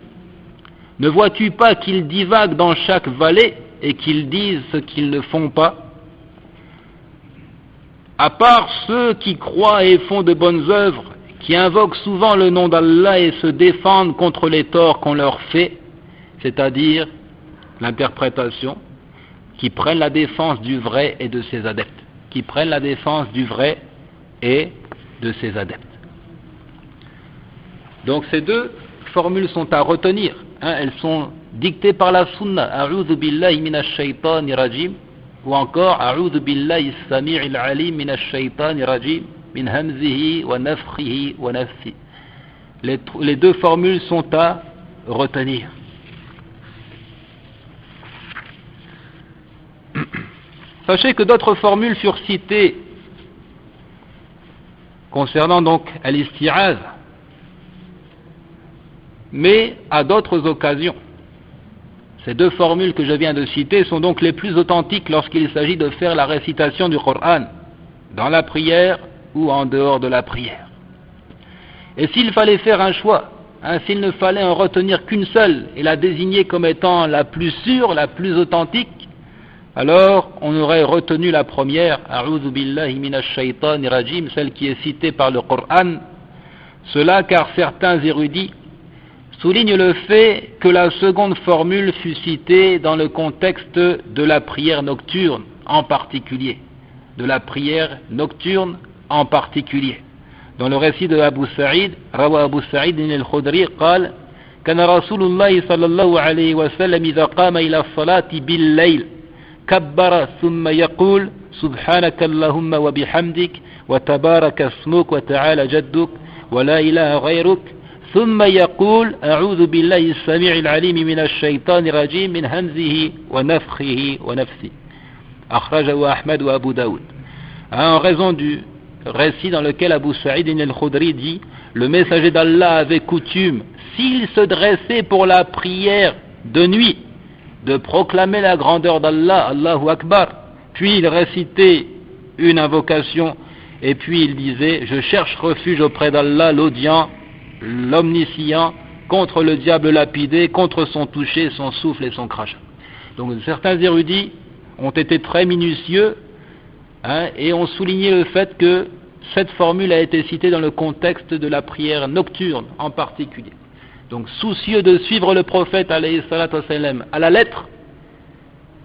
Ne vois-tu pas qu'ils divaguent dans chaque vallée et qu'ils disent ce qu'ils ne font pas? À part ceux qui croient et font de bonnes œuvres, qui invoquent souvent le nom d'Allah et se défendent contre les torts qu'on leur fait, c'est-à-dire l'interprétation, qui prennent la défense du vrai et de ses adeptes, qui prennent la défense du vrai et de ses adeptes. Donc ces 2 formules sont à retenir, elles sont dictées par la sunna. A'udhu billahi minash shaytanir rajim, ou encore A'udhu billahi as-sami'il alim minash shaytanir rajim min hamzihi wa nafthihi wa nafsi. Les 2 formules sont à retenir. Sachez que d'autres formules furent citées concernant donc al-isti'az, mais à d'autres occasions. Ces 2 formules que je viens de citer sont donc les plus authentiques lorsqu'il s'agit de faire la récitation du Coran, dans la prière ou en dehors de la prière. Et s'il fallait faire un choix, s'il ne fallait en retenir qu'une seule et la désigner comme étant la plus sûre, la plus authentique, alors on aurait retenu la première, A'udhu billahi minash shaytanir rajim, celle qui est citée par le Coran. Cela car certains érudits souligne le fait que la seconde formule fut citée dans le contexte de la prière nocturne en particulier. De la prière nocturne en particulier. Dans le récit de Abu Sa'id, Rawa Abu Sa'id al-Khudri, قال كان رسول الله صلى الله عليه وسلم إذا قام إلى الصلاة بالليل كبر ثم يقول سبحانك اللهم وبحمدك وتبارك اسمك وتعالى جدك ولا إله غيرك ثم يقول أعوذ بالله السميع العليم من الشيطان الرجيم من همزه ونفخه ونفسه أخرجه أحمد وأبو داود. En raison du récit dans lequel Abu Sa'id al-Khudri dit le messager d'Allah avait coutume, s'il se dressait pour la prière de nuit, de proclamer la grandeur d'Allah, Allahu Akbar, puis il récitait une invocation et puis il disait je cherche refuge auprès d'Allah l'audient, l'omniscient, contre le diable lapidé, contre son toucher, son souffle et son crachat. Donc certains érudits ont été très minutieux et ont souligné le fait que cette formule a été citée dans le contexte de la prière nocturne en particulier. Donc soucieux de suivre le prophète alayhi salatu wassalam à la lettre,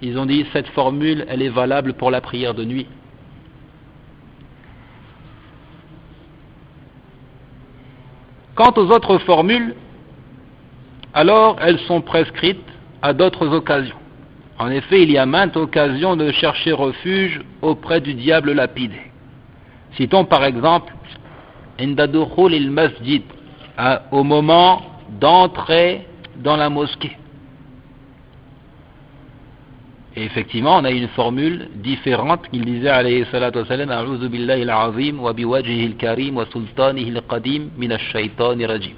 ils ont dit cette formule elle est valable pour la prière de nuit. Quant aux autres formules, alors elles sont prescrites à d'autres occasions. En effet, il y a maintes occasions de chercher refuge auprès du diable lapidé. Citons par exemple inda dukhul al-masjid, au moment d'entrer dans la mosquée. Et effectivement, on a une formule différente qu'il disait alayhi salatu wassalam a'udhu billahi al-azim wa biwajhihi al-karim wa sultanihi al-qadim min ash-shaytani rajim.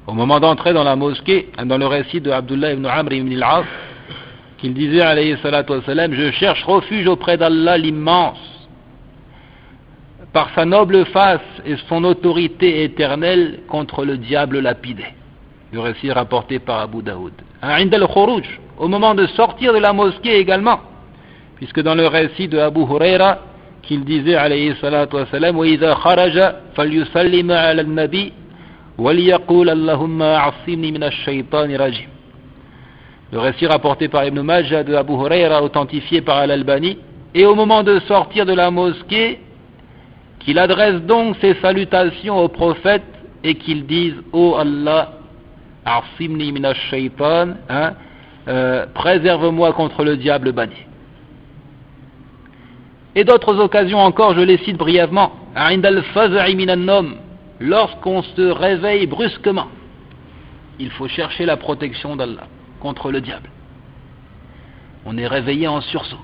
Au moment d'entrer dans la mosquée, dans le récit de Abdullah ibn Amr ibn al-As, qu'il disait alayhi salatu wassalam, je cherche refuge auprès d'Allah l'immense, par sa noble face et son autorité éternelle contre le diable lapidé. Le récit rapporté par Abu Daoud. Inda al-khuruj, au moment de sortir de la mosquée également, puisque dans le récit de Abu Huraira, qu'il disait alayhi salatu wassalam, wa idha kharaja falyusallim ala al-nabi waliyaqul allahumma a'simni min ash-shaytani rajim. Le récit rapporté par Ibn Majah de Abu Huraira, authentifié par Al-Albani, et au moment de sortir de la mosquée, qu'il adresse donc ses salutations au prophète et qu'il dise ô Allah, a'simni min ash-shaytan, préserve-moi contre le diable banni. Et d'autres occasions encore, je les cite brièvement. Inda al-faza'i min an-nawm, lorsqu'on se réveille brusquement, il faut chercher la protection d'Allah contre le diable. On est réveillé en sursaut.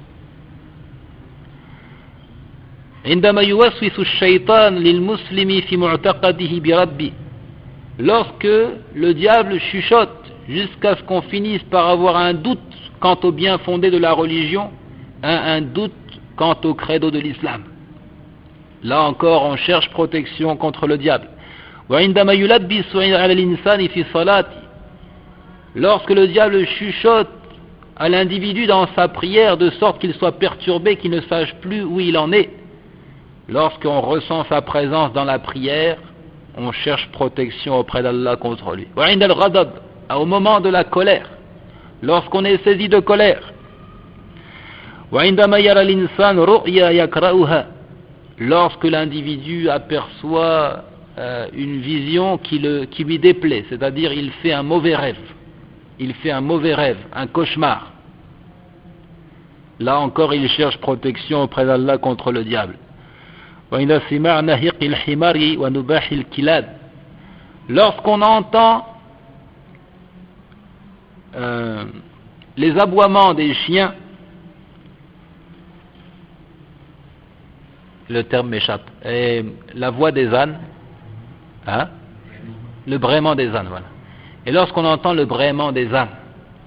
عندما يوسوس الشيطان للمسلم في معتقده بربه, lorsque le diable chuchote jusqu'à ce qu'on finisse par avoir un doute quant au bien fondé de la religion, un doute quant au credo de l'islam. Là encore, on cherche protection contre le diable. وعندما يلبس على الإنسان في صلاته, lorsque le diable chuchote à l'individu dans sa prière de sorte qu'il soit perturbé, qu'il ne sache plus où il en est, lorsqu'on ressent sa présence dans la prière, on cherche protection auprès d'Allah contre lui. وعند الغضب, au moment de la colère, lorsqu'on est saisi de colère. وعندما يرى الإنسان رؤيا يكرهها, lorsque l'individu aperçoit une vision qui lui déplaît, c'est-à-dire il fait un mauvais rêve, un cauchemar. Là encore, il cherche protection auprès d'Allah contre le diable. Lorsqu'on entend les aboiements des chiens, le terme m'échappe, et la voix des ânes, le braiement des ânes, voilà. Et lorsqu'on entend le braiement des ânes,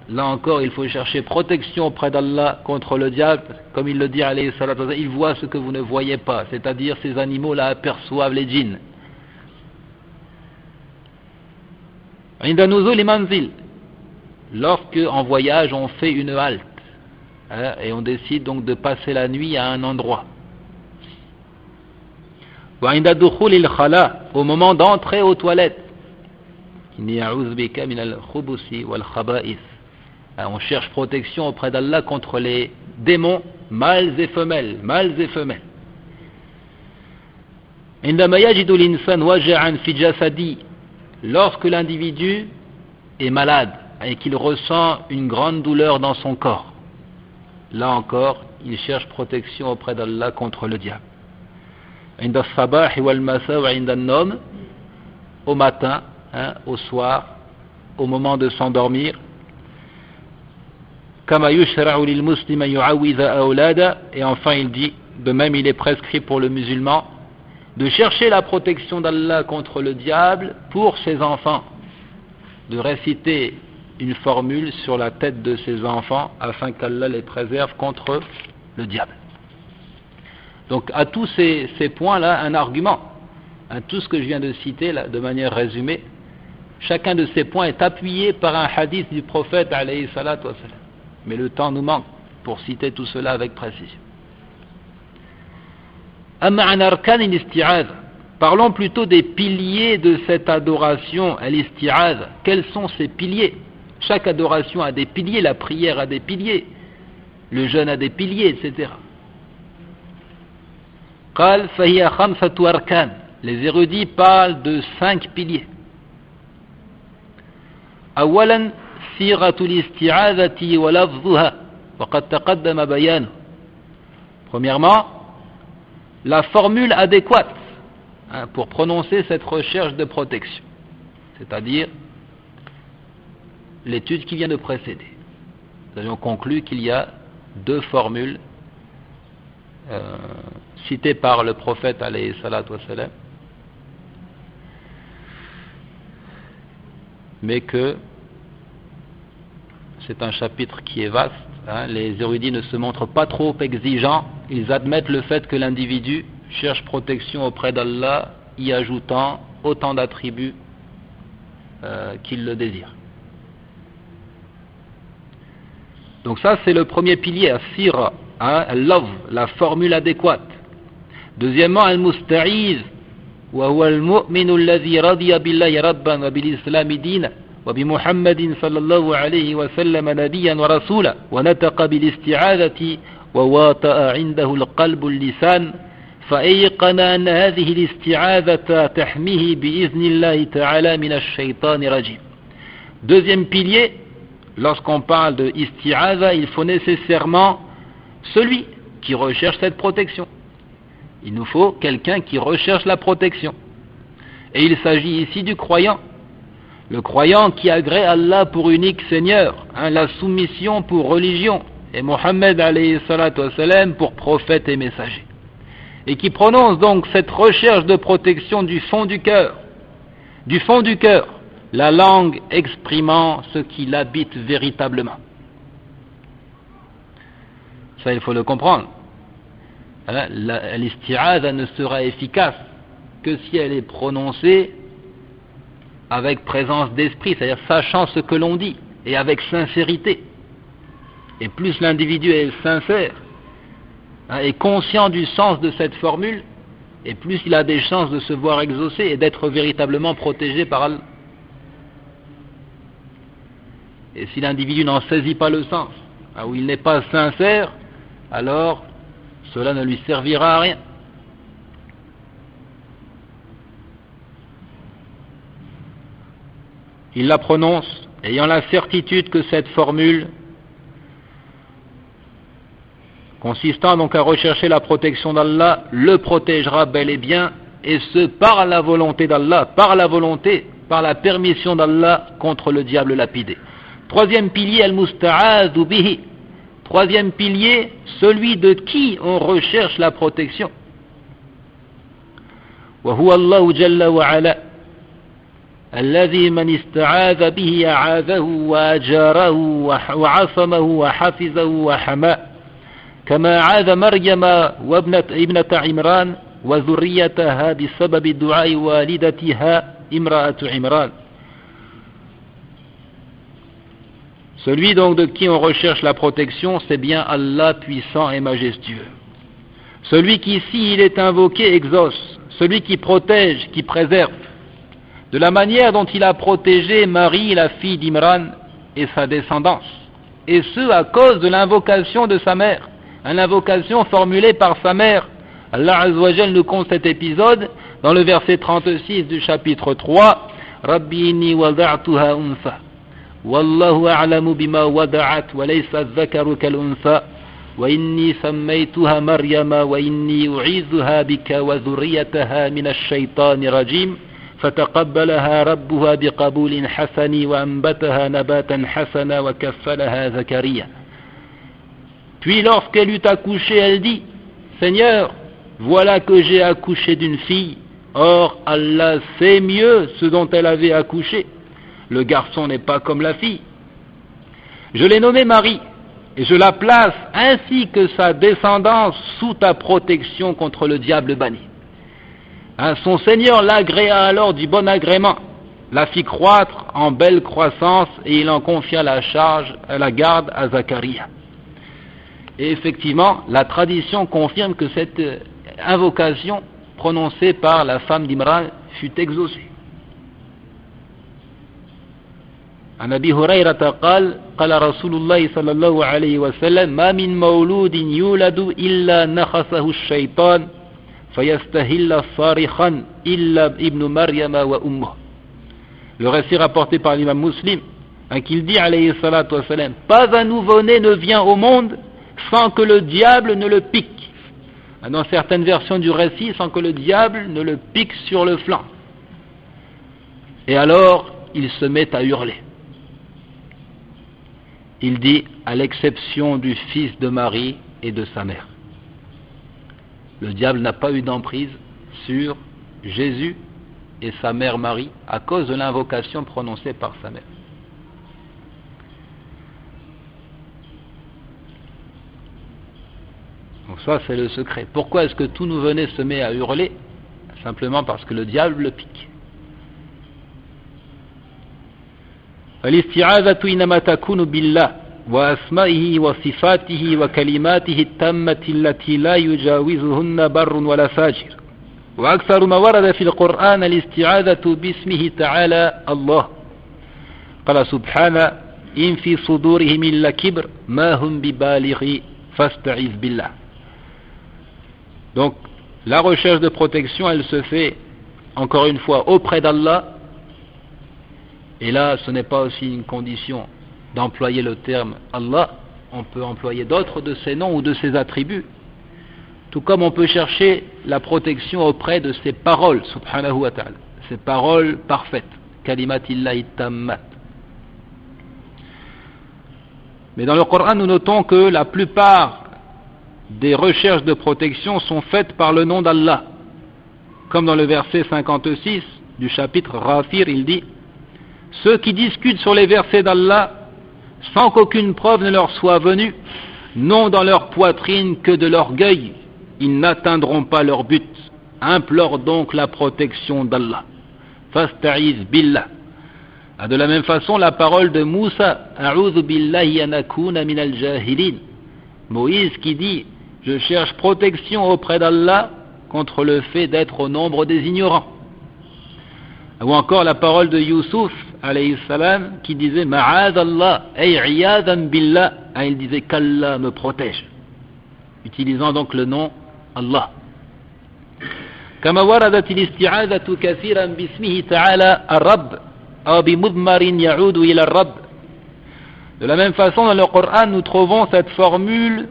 là encore il faut chercher protection auprès d'Allah contre le diable, comme il le dit alayhi salatu wa sallam, il voit ce que vous ne voyez pas, c'est-à-dire ces animaux là aperçoivent les djinns. Inda nuzul manzil, lorsque en voyage on fait une halte et on décide donc de passer la nuit à un endroit. Wa inda dukhul al-khala, au moment d'entrer aux toilettes, on cherche protection auprès d'Allah contre les démons mâles et femelles. Lorsque l'individu est malade et qu'il ressent une grande douleur dans son corps, là encore il cherche protection auprès d'Allah contre le diable. Au matin, au soir, au moment de s'endormir. Et enfin il dit, de même il est prescrit pour le musulman de chercher la protection d'Allah contre le diable pour ses enfants, de réciter une formule sur la tête de ses enfants afin qu'Allah les préserve contre le diable. Donc à tous ces points-là, un argument, tout ce que je viens de citer là, de manière résumée, chacun de ces points est appuyé par un hadith du prophète alayhi salatu wa sallam. mais le temps nous manque pour citer tout cela avec précision. Amma an arkan al-isti'adha. Parlons plutôt des piliers de cette adoration, al-isti'adha. Quels sont ces piliers? Chaque adoration a des piliers, la prière a des piliers, le jeûne a des piliers, etc. قال فهي خمسة أركان. Les érudits parlent de 5 piliers. أولا صيغة الاستعاذة ولفظها وقد تقدم بيانه. Premièrement, la formule adéquate pour prononcer cette recherche de protection, c'est-à-dire l'étude qui vient de précéder. Nous avions conclu qu'il y a 2 formules citées par le prophète alayhi salatu wassalam, mais que c'est un chapitre qui est vaste. Les érudits ne se montrent pas trop exigeants, ils admettent le fait que l'individu cherche protection auprès d'Allah, y ajoutant autant d'attributs qu'il le désire. Donc ça c'est le premier pilier, as-sira, al-lafz, la formule adéquate. Deuxièmement, al-musta'iz, wa huwa al-mu'minu alladhi radiya billahi rabban wa bil islam dina wa bi Muhammadin sallallahu alayhi wa sallam nabiyyan wa rasula wa nataqa bil isti'adati wa wata'a 'indahu al-qalbu al-lisan فأيقن أن هذه الاستعاذة تحميه بإذن الله تعالى من الشيطان الرجيم. Deuxième pilier, lorsqu'on parle de isti'adha, il faut nécessairement celui qui recherche cette protection. Il nous faut quelqu'un qui recherche la protection. Et il s'agit ici du croyant. Le croyant qui agrée Allah pour unique Seigneur, la soumission pour religion, et Mohammed alayhi salatu wassalam pour prophète et messager. Et qui prononce donc cette recherche de protection du fond du cœur, la langue exprimant ce qui l'habite véritablement. Ça, il faut le comprendre. L'isti'adha ne sera efficace que si elle est prononcée avec présence d'esprit, c'est-à-dire sachant ce que l'on dit, et avec sincérité. Et plus l'individu est sincère, est conscient du sens de cette formule, et plus il a des chances de se voir exaucé et d'être véritablement protégé par Allah. Et si l'individu n'en saisit pas le sens, ou il n'est pas sincère, alors cela ne lui servira à rien. Il la prononce, ayant la certitude que cette formule, consistant donc à rechercher la protection d'Allah, le protégera bel et bien, et ce par la volonté d'Allah, par la permission d'Allah contre le diable lapidé. Troisième pilier, al-musta'adhu bihi. Troisième pilier, celui de qui on recherche la protection. Wa huwa Allahu jalla wa ala, alladhi man ista'adha bihi a'adhahu wa ajarahu wa 'asamahu wa hafizahu wa hama. كما عاذ مريم وابنة عمران وذريتها بسبب دعاء والدتها امرأة عمران. Celui donc de qui on recherche la protection, c'est bien Allah puissant et majestueux. Celui qui, s'il est invoqué, exauce. Celui qui protège, qui préserve. De la manière dont il a protégé Marie, la fille d'Imran, et sa descendance. Et ce, à cause de l'invocation de sa mère. Une invocation formulée par sa mère. Allah Azza wa Jal nous compte cet épisode dans le verset 36 du chapitre 3. Rabbi inni wada'tuha unsa. Wallahu a'lamu bima wada'at wa laysa adh-dhakaru kal-unsa. Wa inni sammaytuha Maryama wa inni u'idhuha bika wa dhurriyyataha min ash-shaytani rajim. فتقبلها ربها بقبول حسن وأنبتها نباتا حسنا وكفلها زكريا. Puis lorsqu'elle eut accouché, elle dit, Seigneur, voilà que j'ai accouché d'une fille. Or, Allah sait mieux ce dont elle avait accouché. Le garçon n'est pas comme la fille. Je l'ai nommée Marie, et je la place ainsi que sa descendance sous ta protection contre le diable banni. Son Seigneur l'agréa alors du bon agrément, la fit croître en belle croissance et il en confia la garde à Zacharia. Et effectivement, la tradition confirme que cette invocation prononcée par la femme d'Imran fut exaucée. عن أبي هريرة قال قال رسول الله صلى الله عليه وسلم ما من مولود يولد إلا نخسه الشيطان فيستهل صارخا إلا ابن مريم وأمه. Le récit rapporté par l'imam Muslim, qu'il dit alayhi salatu wassalam, pas un nouveau-né ne vient au monde sans que le diable ne le pique. Dans certaines versions du récit, sans que le diable ne le pique sur le flanc. Et alors, il se met à hurler. Il dit, à l'exception du fils de Marie et de sa mère. Le diable n'a pas eu d'emprise sur Jésus et sa mère Marie à cause de l'invocation prononcée par sa mère. Donc ça, c'est le secret. Pourquoi est-ce que tout nouveau-né se met à hurler? Simplement parce que le diable le pique. الاستعاذة إنما تكون بالله وأسمائه وصفاته وكلماته التامة التي لا يجاوزهن بر ولا فاجر وأكثر ما ورد في القرآن الاستعاذة باسمه تعالى الله قال سبحانه إن في صدورهم إلا كبر ما هم ببالغ فاستعذ بالله. Donc la recherche de protection, elle se fait encore une fois auprès d'Allah. Et là, ce n'est pas aussi une condition d'employer le terme Allah, on peut employer d'autres de ses noms ou de ses attributs. Tout comme on peut chercher la protection auprès de ses paroles, subhanahu wa ta'ala, ses paroles parfaites, kalimatillahi tammat. Mais dans le Coran, nous notons que la plupart des recherches de protection sont faites par le nom d'Allah. Comme dans le verset 56 du chapitre Ghafir, il dit: ceux qui discutent sur les versets d'Allah sans qu'aucune preuve ne leur soit venue, n'ont dans leur poitrine que de l'orgueil, ils n'atteindront pas leur but. Implore donc la protection d'Allah. Fasta'iz billah. De la même façon, la parole de Moussa, A'udhu billahi an akuna min al-jahilin. Moïse qui dit: je cherche protection auprès d'Allah contre le fait d'être au nombre des ignorants. Ou encore la parole de Youssouf alayhi salam qui disait Ma'ad Allah ay iyadan billah, il disait qu'Allah me protège, utilisant donc le nom Allah. كما وردت الاستعاذة كثيرا باسمه تعالى الرب أو بمضمر يعود إلى الرب. De la même façon, dans le Coran, nous trouvons cette formule,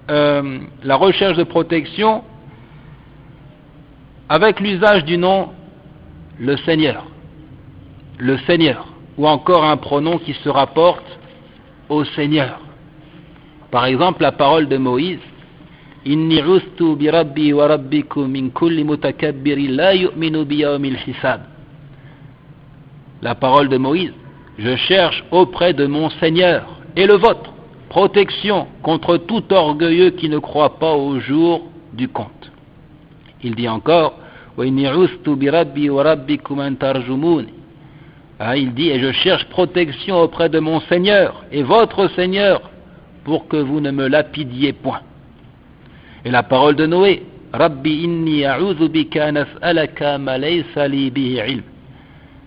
la recherche de protection, avec l'usage du nom le Seigneur, ou encore un pronom qui se rapporte au Seigneur. Par exemple, la parole de Moïse: Inni ustu bi rabbi wa rabbikum min kulli mutakabbirin la yu'minu bi yawmil hisab. La parole de Moïse: je cherche auprès de mon Seigneur et le vôtre protection contre tout orgueilleux qui ne croit pas au jour du compte. Il dit encore: il dit: et je cherche protection auprès de mon Seigneur et votre Seigneur pour que vous ne me lapidiez point. Et la parole de Noé: Rabbi inni a'udhu bika an as'alaka ma laysa li bihi ilm.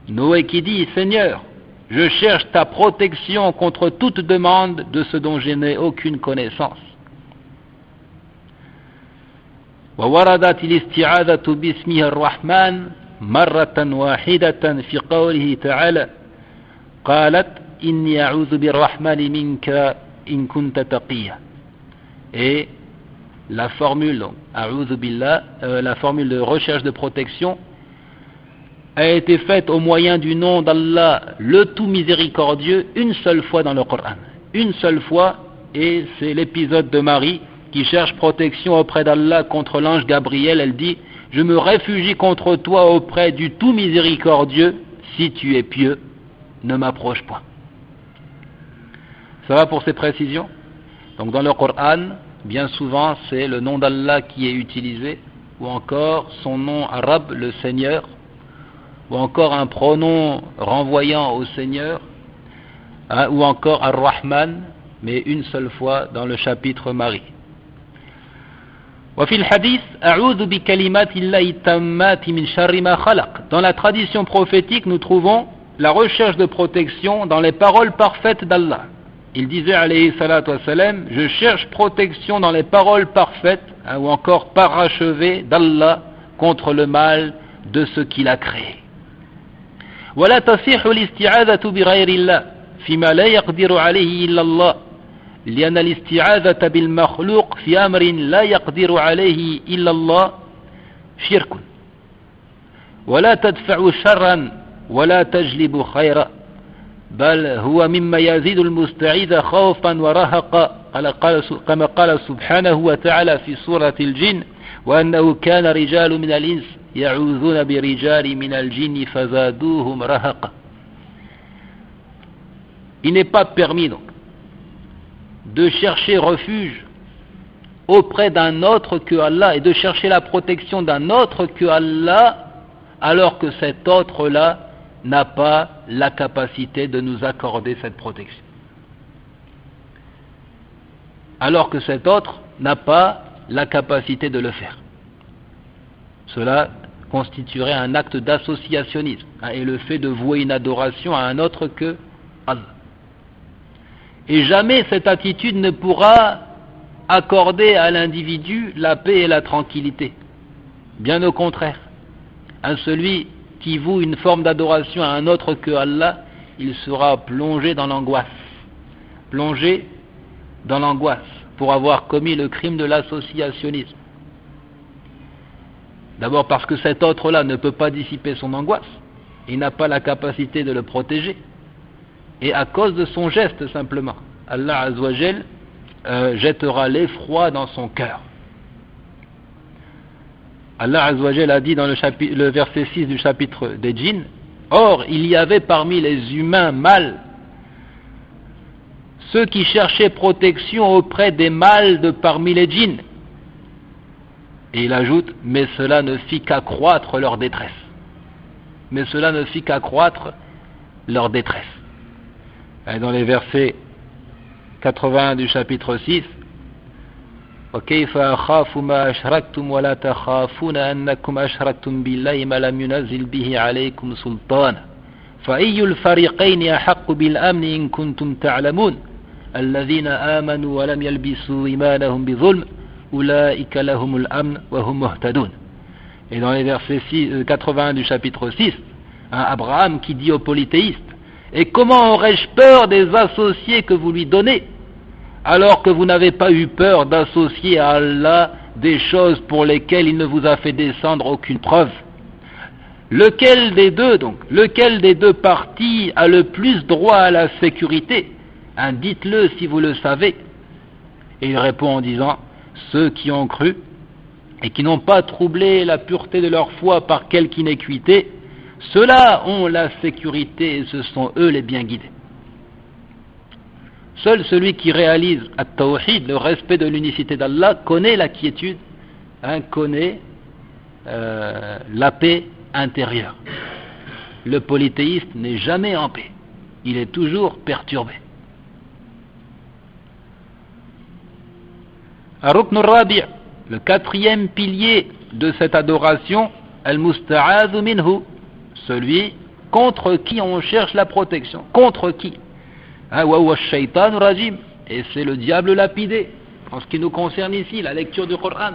Noé qui dit: Seigneur, je cherche ta protection contre toute demande de ce dont je n'ai aucune connaissance. ووردت الاستعاذة باسمه الرحمن مرة واحدة في قوله تعالى قالت إني أعوذ بالرحمن منك إن كنت تقيا. Et la formule أعوذ بالله, la formule de recherche de protection a été faite au moyen du nom d'Allah, le tout miséricordieux, une seule fois dans le Coran. Une seule fois, et c'est l'épisode de Marie qui cherche protection auprès d'Allah contre l'ange Gabriel. Elle dit: je me réfugie contre toi auprès du tout miséricordieux, si tu es pieux, ne m'approche point. Ça va pour ces précisions? Donc dans le Coran, bien souvent c'est le nom d'Allah qui est utilisé, ou encore son nom arabe, le Seigneur, ou encore un pronom renvoyant au Seigneur, ou encore Ar-Rahman, mais une seule fois dans le chapitre Marie. وفي الحديث أعوذ بكلمات الله التامات من شر ما خلق. Dans la tradition prophétique, nous trouvons la recherche de protection dans les paroles parfaites d'Allah. Il disait alayhi salatu wassalam, je cherche protection dans les paroles parfaites, ou encore parachevées d'Allah contre le mal de ce qu'il a créé. ولا تصح الاستعاذة بغير الله فيما لا يقدر عليه إلا الله لأن الاستعاذة بالمخلوق في أمر لا يقدر عليه إلا الله شرك ولا تدفع شرا ولا تجلب خيرا بل هو مما يزيد المستعيذ خوفا ورهقا كما قال سبحانه وتعالى في سورة الجن وأنه كان رجال من الإنس يعوذون برجال من الجن فزادوهم رهقا. Il n'est pas permis donc de chercher refuge auprès d'un autre que Allah et de chercher la protection d'un autre que Allah alors que cet autre-là n'a pas la capacité de nous accorder cette protection. Alors que cet autre n'a pas la capacité de le faire. Cela constituerait un acte d'associationnisme et le fait de vouer une adoration à un autre que Allah. Et jamais cette attitude ne pourra accorder à l'individu la paix et la tranquillité. Bien au contraire. Celui qui voue une forme d'adoration à un autre que Allah, il sera plongé dans l'angoisse. Plongé dans l'angoisse pour avoir commis le crime de l'associationnisme. D'abord parce que cet autre-là ne peut pas dissiper son angoisse. Il n'a pas la capacité de le protéger. Et à cause de son geste simplement, Allah Azza wa Jal jettera l'effroi dans son cœur. Allah Azza wa Jal a dit dans le verset 6 du chapitre des djinns, or il y avait parmi les humains mâles ceux qui cherchaient protection auprès des mâles de parmi les djinns. Et il ajoute, mais cela ne fit qu'accroître leur détresse. Mais cela ne fit qu'accroître leur détresse. Et dans les versets 81 du chapitre 6, وَكَيْفَ أَخَافُ مَا أَشْرَكْتُمْ وَلَا تَخَافُونَ أَنَّكُمْ أَشْرَكْتُمْ بِاللَّهِ مَا لَمْ يُنَزِّلْ بِهِ عَلَيْكُمْ سُلْطَانًا فَأَيُّ الْفَرِيقَيْنِ أَحَقُّ بِالْأَمْنِ إِن كُنتُمْ تَعْلَمُونَ الَّذِينَ آمَنُوا وَلَمْ يَلْبِسُوا إِيمَانَهُم بِظُلْمٍ أُولَئِكَ لَهُمُ الْأَمْنُ وَهُمْ مُهْتَدُونَ. Et dans les versets 81 du chapitre 6, Abraham qui dit aux polythéistes, et comment aurais-je peur des associés que vous lui donnez, alors que vous n'avez pas eu peur d'associer à Allah des choses pour lesquelles il ne vous a fait descendre aucune preuve? Lequel des deux partis a le plus droit à la sécurité? Dites-le si vous le savez. Et il répond en disant, ceux qui ont cru et qui n'ont pas troublé la pureté de leur foi par quelque inéquité, ceux-là ont la sécurité et ce sont eux les bien guidés. Seul celui qui réalise at-tawhid, le respect de l'unicité d'Allah, connaît la quiétude, connaît la paix intérieure. Le polythéiste n'est jamais en paix, il est toujours perturbé. Ar-Rukn al-Rabi', le quatrième pilier de cette adoration, al-Musta'adhu minhu, celui contre qui on cherche la protection. Contre qui? Et c'est le diable lapidé, en ce qui nous concerne ici, la lecture du Coran.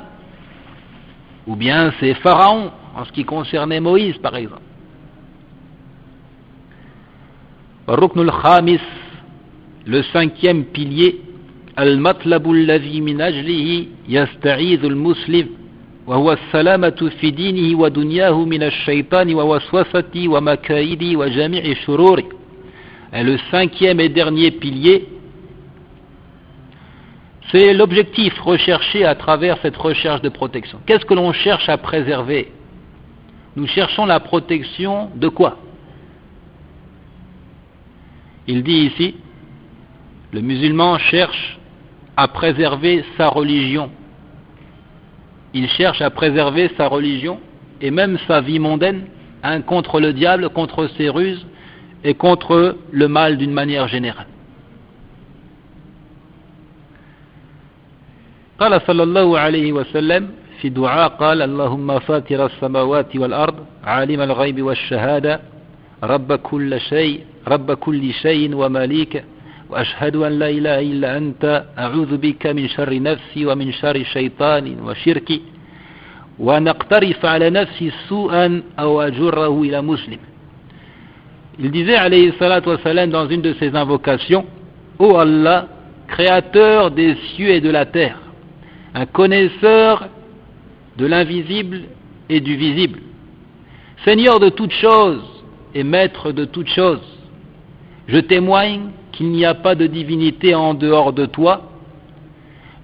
Ou bien c'est Pharaon, en ce qui concernait Moïse par exemple. Ar-Rukn al-Khamis, le cinquième pilier, المطلب الذي من أجله يستعيذ المسلم وهو السلامة في دينه ودنياه من الشيطان ووسوسته ومكايده وجميع شروره. Et le cinquième et dernier pilier, c'est l'objectif recherché à travers cette recherche de protection. Qu'est-ce que l'on cherche à préserver? Nous cherchons la protection de quoi? Il dit ici, le musulman cherche à préserver sa religion. Il cherche à préserver sa religion et même sa vie mondaine hein, contre le diable, contre ses ruses et contre le mal d'une manière générale. قال صلى الله عليه وسلم في دعاء قال اللهم فاطر السماوات والأرض عالم الغيب والشهادة رب كل شيء ومليك وأشهد أن لا إله إلا أنت أعوذ بك من شر نفسي ومن شر شيطان وشركي وأن أقترف على نفسي سوءا أو أجره إلى مسلم. Il disait alayhi salatu wa salam dans une de ses invocations: Ô Allah, créateur des cieux et de la terre, un connaisseur de l'invisible et du visible, Seigneur de toutes choses et maître de toutes choses, je témoigne qu'il n'y a pas de divinité en dehors de toi.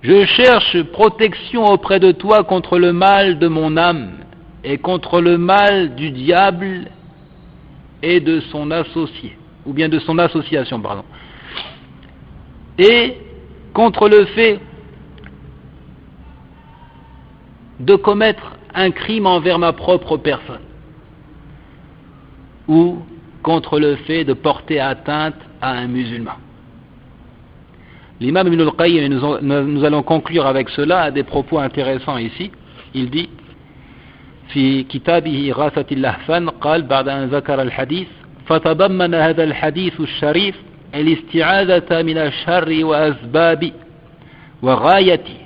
Je cherche protection auprès de toi contre le mal de mon âme et contre le mal du diable et de son associé, ou bien de son association, pardon, et contre le fait de commettre un crime envers ma propre personne, ou contre le fait de porter atteinte à un musulman. L'imam Ibn al-Qayyim, et nous allons conclure avec cela, a des propos intéressants ici. Il dit في كتابه إغاثة اللهفان قال بعد أن ذكر الحديث فتضمن هذا الحديث الشريف الاستعاذة من الشر وأسبابه وغايته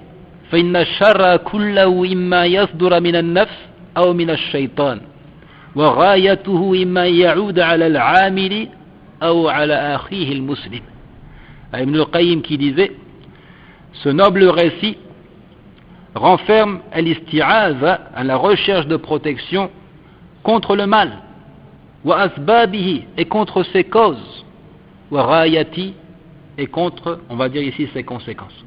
فإن الشر كله إما يصدر من النفس أو من الشيطان وغايته إما يعود على العامل أو على أخيه المسلم. Ibn al-Qayyim qui disait: ce noble récit renferme al-isti'aza, à la recherche de protection contre le mal, wa asbabihi, et contre ses causes, wa ghayati, et contre, on va dire ici, ses conséquences.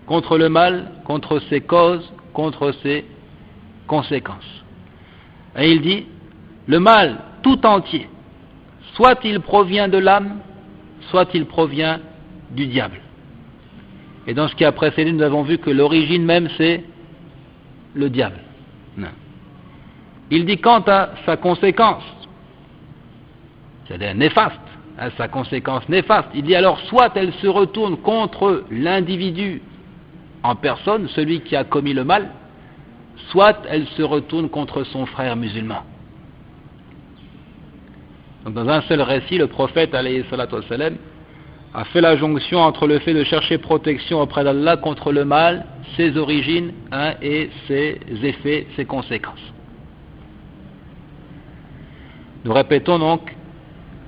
Contre le mal, contre ses causes, contre ses conséquences. Et il dit, le mal tout entier, soit il provient de l'âme, soit il provient du diable. Et dans ce qui a précédé, nous avons vu que l'origine même, c'est le diable. Non. Il dit quant à sa conséquence, c'est-à-dire néfaste, à sa conséquence néfaste, il dit alors soit elle se retourne contre l'individu en personne, celui qui a commis le mal, soit elle se retourne contre son frère musulman. Donc dans un seul récit, le prophète alayhi salatu wa salam a fait la jonction entre le fait de chercher protection auprès d'Allah contre le mal, ses origines, hein, et ses effets, ses conséquences. Nous répétons donc,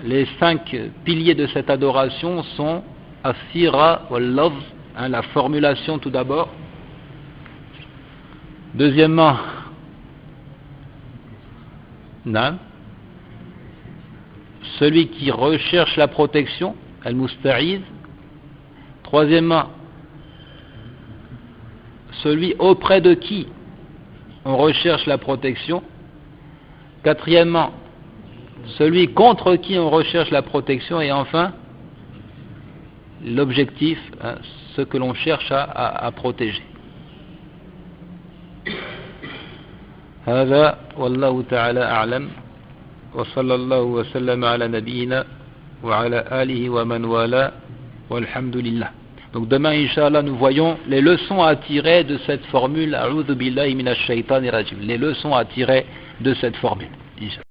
les 5 piliers de cette adoration sont as-sira wal-lafz, hein, la formulation tout d'abord. Deuxièmement, nan, celui qui recherche la protection, al-musta'iz. Troisièmement, celui auprès de qui on recherche la protection. Quatrièmement, celui contre qui on recherche la protection. Et enfin, l'objectif, hein, ce que l'on cherche à protéger. هذا والله تعالى أعلم وصلى الله وسلم على نبينا وعلى آله ومن والاه والحمد لله. Donc demain, Inch'Allah, nous voyons les leçons à tirer de cette formule A'udhu billahi minash shaitanir rajim. Les leçons à tirer de cette formule.